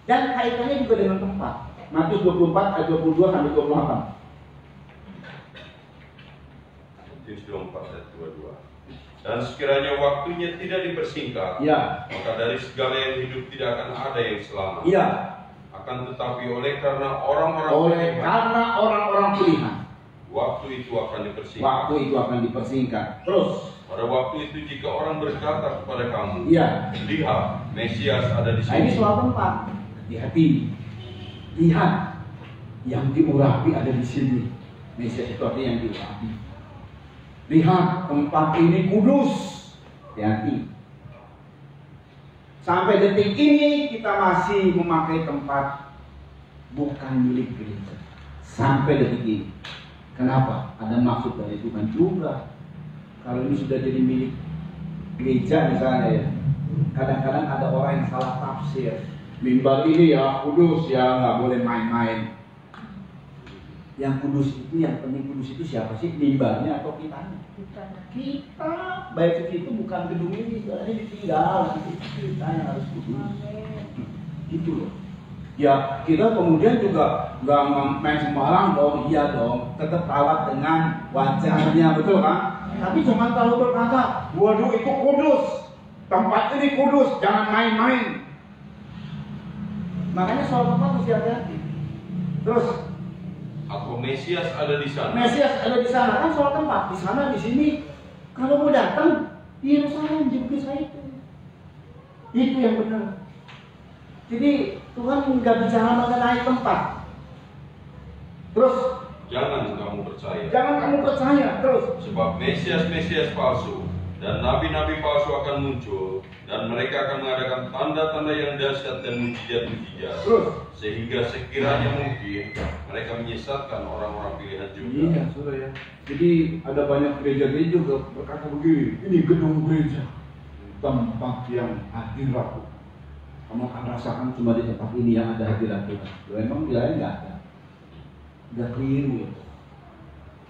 dan kaitannya juga dengan tempat. Matius 24 ayat 22 sampai 28. Matius 24 ayat 22. Dan sekiranya waktunya tidak dipersingkat, Ya. maka dari segala yang hidup tidak akan ada yang selamat. Iya. Akan tetapi karena orang-orang pilihan, waktu itu akan dipersingkat. Terus Pada waktu itu jika orang berkata kepada kamu, iya, lihat, Mesias ada di nah ini sini. soal tempat. Hati-hati. Lihat, yang diurapi ada di sini. Mesias itu artinya yang diurapi. Lihat, tempat ini kudus. Hati-hati. Sampai detik ini kita masih memakai tempat bukan milik gereja. Sampai detik ini. Kenapa? Ada maksud dari Tuhan juga. Kalau ini sudah jadi milik gereja misalnya ya, kadang-kadang ada orang yang salah tafsir. Mimbar ini ya kudus, ya nggak boleh main-main. Yang kudus itu, yang penting kudus itu siapa sih? Mimbarnya atau kitanya? Kita. Baik suci itu bukan gedung ini, sebenarnya ditinggal. Nanti kita yang harus kudus. Gitu loh. Ya kita kemudian juga nggak main sembarang dong, iya dong, tetap rawat dengan wajahnya, betul kan? Tapi jangan terlalu berkata, waduh itu kudus, tempat ini kudus, jangan main-main. Makanya soal tempat mesti hati-hati. Terus Atau Mesias ada di sana. Mesias ada di sana, kan soal tempat, di sana, di sini. Kalau mau datang di Yerusalem, di Kudus itu yang benar. Jadi Tuhan nggak bicara mengenai tempat. Terus Jangan kamu percaya. jangan kamu percaya. Terus Sebab Mesias palsu dan nabi-nabi palsu akan muncul, dan mereka akan mengadakan tanda-tanda yang dahsyat dan mujizat-mujizat, terus. sehingga sekiranya mungkin mereka menyesatkan orang-orang pilihan juga. Iya, sudah ya. Jadi ada banyak gereja-gereja juga berkata begini, ini gedung gereja, tempat yang hadirat Tuhan. Kamu akan rasakan cuma di tempat ini yang ada hadirat Tuhan. Loh, emang bilangnya nggak ada? Udah keliru ya.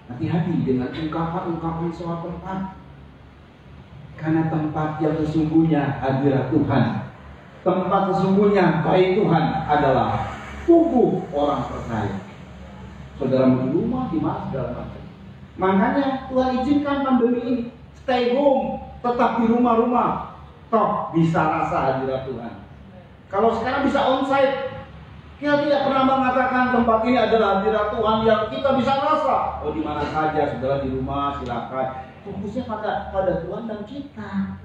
Hati-hati dengan ungkapan-ungkapan soal tempat. Karena tempat yang sesungguhnya hadirat Tuhan, tempat sesungguhnya baik Tuhan adalah tubuh orang percaya. Saudara di rumah, di mana segala macam. Makanya Tuhan izinkan pandemi ini, stay home, tetap di rumah-rumah, toh bisa rasa hadirat Tuhan. Kalau sekarang bisa onsite, kita tidak pernah mengatakan tempat ini adalah hadirat Tuhan yang kita bisa rasa. Oh, di mana saja, saudara di rumah silakan. Fokusnya pada Tuhan dan kita,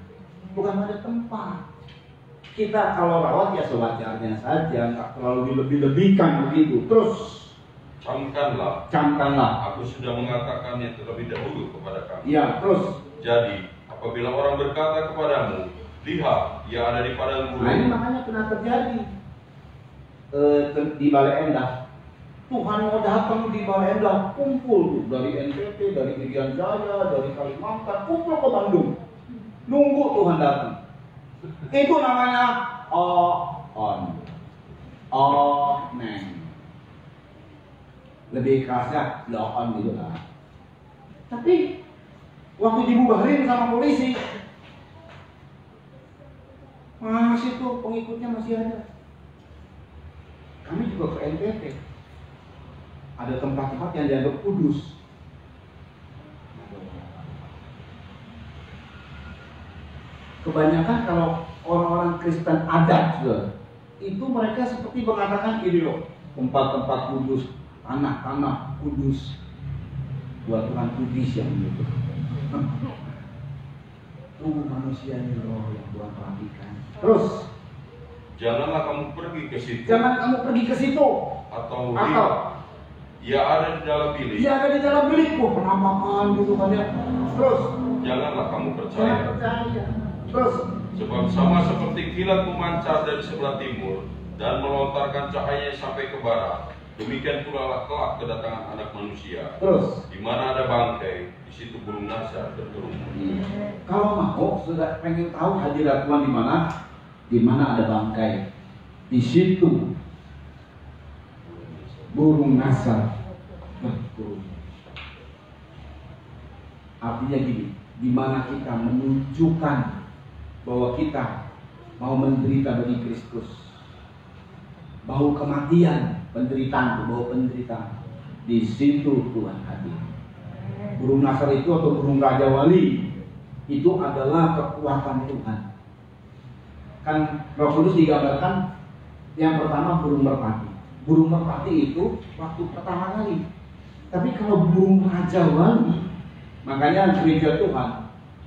bukan pada tempat. Kita kalau rawat ya sewajarnya saja, nggak terlalu dilebih-lebihkan begitu. Terus camkanlah. Aku sudah mengatakannya terlebih dahulu kepada kamu. Ya, terus. Jadi, apabila orang berkata kepadamu, lihat, ia ada di padang gurun. Nah, ini makanya pernah terjadi di Balai Endah. Tuhan mau datang di Balai Endah, kumpul dari NTT, dari Irian Jaya, dari Kalimantan, kumpul ke Bandung. Nunggu Tuhan datang. Itu namanya neng. Lebih kerasnya on gitu lah. Tapi waktu dibubarin sama polisi, masih tuh pengikutnya masih ada. Kami juga ke NTT. Ada tempat-tempat yang dianggap kudus. Kebanyakan kalau orang-orang Kristen adat itu mereka seperti mengatakan ini loh, tempat-tempat kudus, tanah-tanah kudus buat Tuhan kudus yang gitu. Tubuh manusia ini loh yang Tuhan perhatikan. Terus Janganlah kamu pergi ke situ. Jangan kamu pergi ke situ. Atau ia ada di dalam bilik. Dia ada di dalam bilik. Wah, penampakan gitu kan ya. Terus Janganlah kamu jangan percaya. percaya. Terus Sebab sama seperti kilat memancar dari sebelah timur dan melontarkan cahayanya sampai ke barat, demikian pula kelak kedatangan Anak Manusia. Terus Di mana ada bangkai, di situ burung nasar berkerumun. kalau mau sudah pengen tahu hadirat Tuhan di mana? Di mana ada bangkai, di situ burung nasar berkerumun. Artinya gini, di mana kita menunjukkan bahwa kita mau menderita bagi Kristus, mau kematian, penderitaan, bawa penderitaan, di situ Tuhan hadir. Burung nasar itu atau burung raja wali itu adalah kekuatan Tuhan. Kan Roh Kudus digambarkan yang pertama burung merpati. Burung merpati itu waktu pertama kali. Tapi kalau burung raja wali, makanya gereja Tuhan,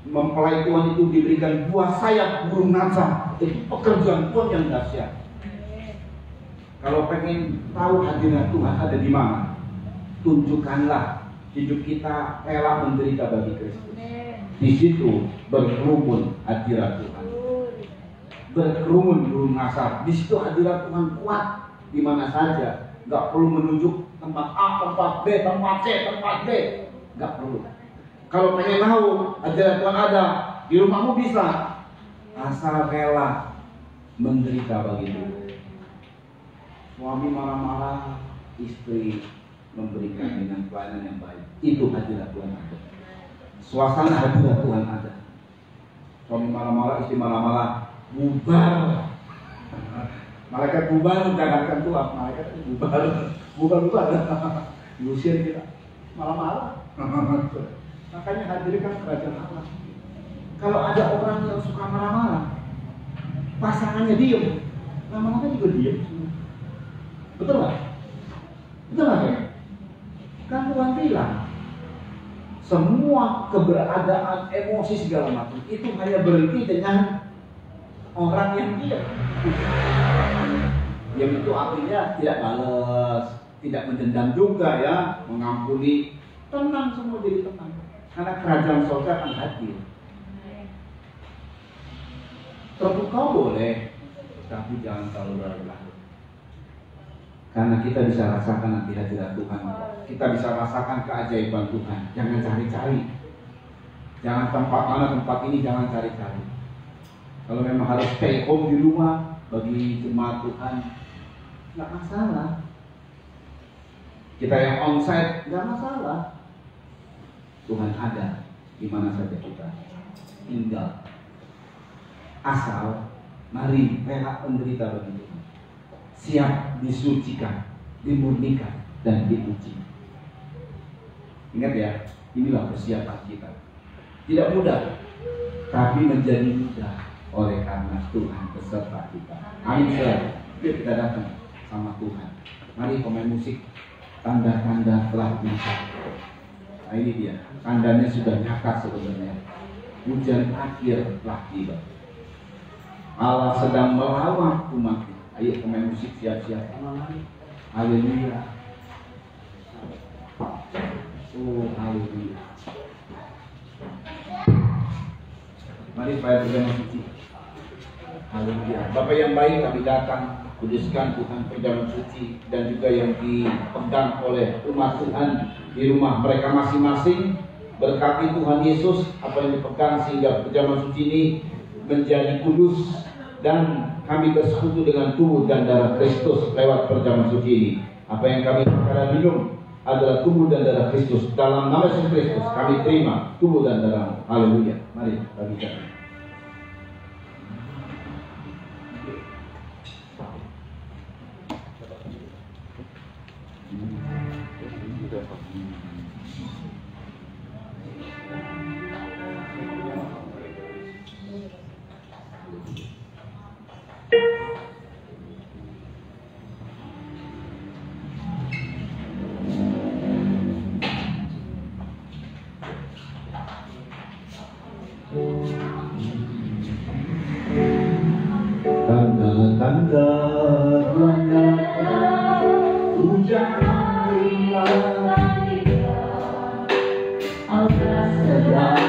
mempelai Tuhan itu diberikan buah sayap burung nasar. Itu pekerjaan Tuhan yang dahsyat. Kalau pengen tahu hadirat Tuhan ada di mana, tunjukkanlah hidup kita rela menderita bagi Kristus. Di situ berkerumun hadirat Tuhan. Berkerumun burung nasar. Di situ hadirat Tuhan kuat di mana saja. Gak perlu menunjuk tempat A, tempat B, tempat C, tempat D. Gak perlu. Kalau pengen tahu hadirat Tuhan ada di rumahmu bisa. Asal rela menderita bagi Tuhan. Suami marah-marah, istri memberikan dengan pelayanan yang baik. Itu hadirat Tuhan ada. Suasana hadirat Tuhan ada. Suami marah-marah, istri marah-marah, bubar. Malaikat bubar mencatatkan Tuhan, malaikat bubar diusir kita, malah-malah. Makanya hadirkan kerajaan Allah. Kalau ada orang yang suka marah-marah, pasangannya diem, lama-lama juga diem. Betul nggak? Betul nggak ya? Kan Tuhan bilang, semua keberadaan emosi segala macam itu hanya berhenti dengan orang yang diam. Diam itu artinya tidak balas, tidak mendendam juga ya, mengampuni, tenang semua jadi tenang. Karena kerajaan surga akan hadir. Terbuka boleh, tapi jangan terlalu larut-larut. Karena kita bisa rasakan nanti hadirat Tuhan. Kita bisa rasakan keajaiban Tuhan. Jangan cari-cari. Jangan tempat ini jangan cari-cari. Kalau memang harus stay home di rumah bagi jemaat Tuhan, nggak masalah. Kita yang onsite nggak masalah. Tuhan ada di mana saja kita tinggal. Asal mari rela menderita bagi Tuhan, siap disucikan, dimurnikan, dan diuji. Ingat ya, inilah persiapan kita. Tidak mudah, tapi menjadi mudah oleh karena Tuhan beserta kita. Amin. Kita datang sama Tuhan. Mari pemain musik, tanda-tanda telah bisa. Nah ini dia, tandanya sudah nyata sebenarnya. Hujan akhir telah tiba. Allah sedang melawat umatnya. Ayo pemain musik siap-siap. Haleluya. Oh haleluya. Mari Pak perjamuan suci. Haleluya. Bapak yang baik, kami datang kuduskan Tuhan perjamuan suci dan juga yang dipegang oleh umat Tuhan di rumah mereka masing-masing. Berkati Tuhan Yesus apa yang dipegang sehingga perjamuan suci ini menjadi kudus dan kami bersekutu dengan tubuh dan darah Kristus lewat perjamuan suci ini. Apa yang kami akan minum adalah tubuh dan darah Kristus. Dalam nama Yesus Kristus kami terima tubuh dan darah. Haleluya. Mari bagi kami. Tanda-tanda hujan Allah sedang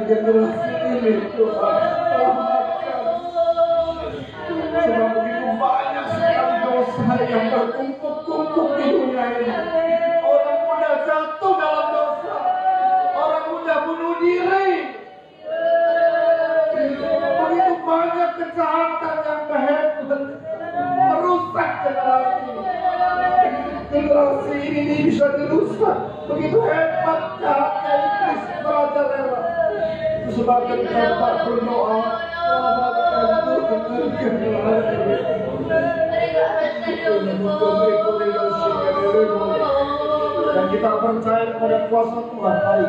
generasi ini Tuhan. Sebab begitu banyak sekali dosa yang bertumpuk-tumpuk di dunia ini. Orang muda jatuh dalam dosa, orang muda bunuh diri. Begitu banyak kejahatan yang hebat merusak generasi. Generasi ini bisa dirusak. Begitu hebat jahatnya iblis merajalela. Itu sebabnya kita berdoa, selamatkan Tuhan generasi. Dan kita percaya kepada kuasa Tuhan. Mari.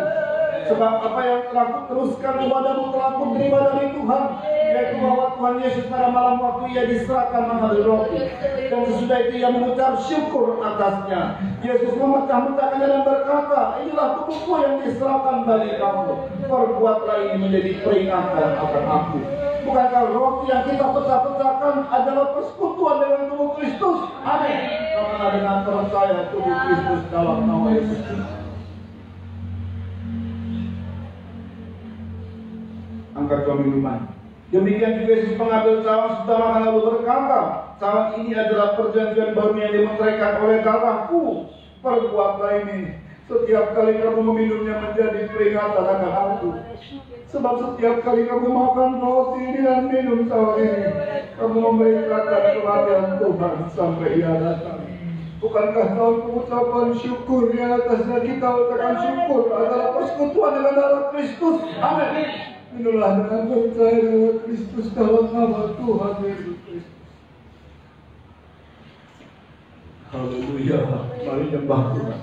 Sebab apa yang telah kuteruskan kepadamu telah kuterima dari Tuhan, yaitu bahwa Tuhan Yesus pada malam waktu ia diserahkan mengambil roti, dan sesudah itu ia mengucap syukur atasnya. Yesus memecah-mecahkannya dan berkata, inilah tubuhku yang diserahkan bagi kamu. Perbuatlah ini menjadi peringatan akan aku. Bukankah roti yang kita pecah-pecahkan adalah persekutuan dengan tubuh Kristus? Amin. Karena dengan percaya tubuh Kristus dalam nama Yesus. Angkat dua minuman. Demikian juga Yesus mengambil cawan setelah makan lalu berkata, cawan ini adalah perjanjian baru yang dimeteraikan oleh darahku. Perbuatlah ini setiap kali kamu meminumnya menjadi peringatan akan aku. Sebab setiap kali kamu makan roti ini dan minum cawan ini, kamu memberitakan kematian Tuhan sampai ia datang. Bukankah tahun pengucapan syukur yang atasnya kita ucapkan syukur adalah persekutuan dengan darah Kristus? Amin. Inilah dengan percaya dengan Kristus dalam nama Tuhan Yesus Kristus. Haleluya. Mari nyembah Tuhan.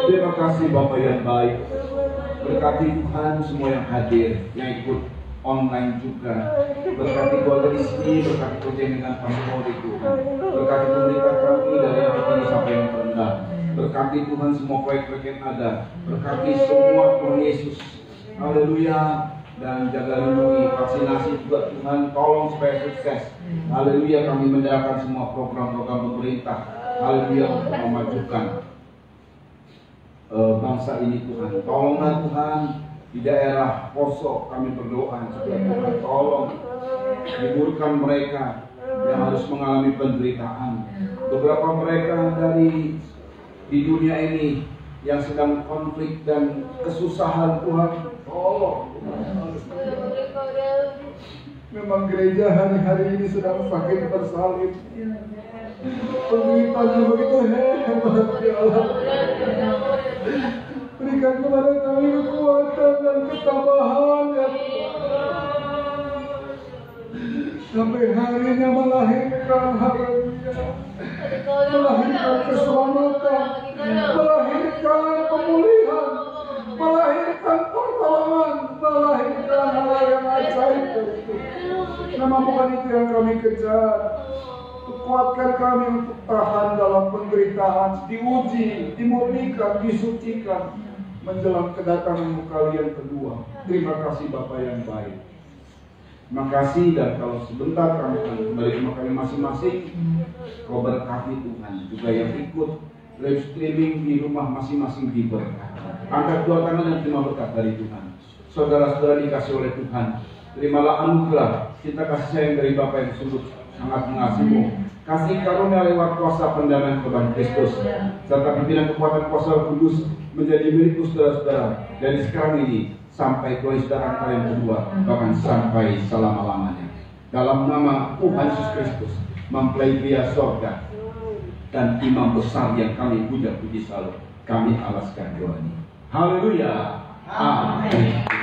Terima kasih Bapak yang baik. Berkati Tuhan semua yang hadir, yang ikut online juga. Berkati keluarga di sini, berkati perjalanan pastor Tuhan. Berkati pemerintah kami dari yang tinggi sampai yang rendah. Berkati Tuhan semua proyek-proyek yang ada. Berkati semua Tuhan Yesus. Haleluya. Dan jaga lindungi vaksinasi juga Tuhan, tolong supaya sukses. Haleluya, kami menjalankan semua program-program pemerintah. Haleluya, untuk memajukan bangsa ini Tuhan. Tolonglah Tuhan di daerah Poso, kami berdoa supaya Tuhan tolong hiburkan mereka yang harus mengalami penderitaan. Beberapa mereka dari di dunia ini yang sedang konflik dan kesusahan Tuhan, tolong. Memang gereja hari-hari ini sedang sakit bersalin. Penderitaannya begitu hebat ya Allah. Berikan kepada kami kekuatan dan ketabahan ya Tuhan. Sampai harinya melahirkan harapannya, melahirkan keselamatan, melahirkan pemulihan, melahirkan pertolongan, melahirkan hal yang ajaib. Memang bukan itu yang kami kejar. Kuatkan kami untuk tahan dalam penderitaan, diuji, dimurnikan, disucikan menjelang kedatangan kalian kedua. Terima kasih Bapa yang baik. Terima kasih, dan kalau sebentar kami akan kembali ke makan masing-masing. Kau berkati Tuhan juga yang ikut live streaming di rumah masing-masing diberkati. Angkat dua tangan dan terima berkat dari Tuhan. Saudara-saudara dikasih oleh Tuhan, terimalah anugerah cinta kasih sayang dari Bapa yang sungguh sangat mengasihimu. Kasih karunia lewat kuasa pendamaian Tuhan Kristus serta pimpinan kekuatan kuasa Roh Kudus menjadi milikku saudara-saudara dari sekarang ini sampai keistimewaan kalian kedua, bahkan sampai selama-lamanya. Dalam nama Tuhan Yesus Kristus, mempelai pria sorga dan imam besar yang kami puja puji selalu, kami alaskan doa ini. Haleluya. Amin.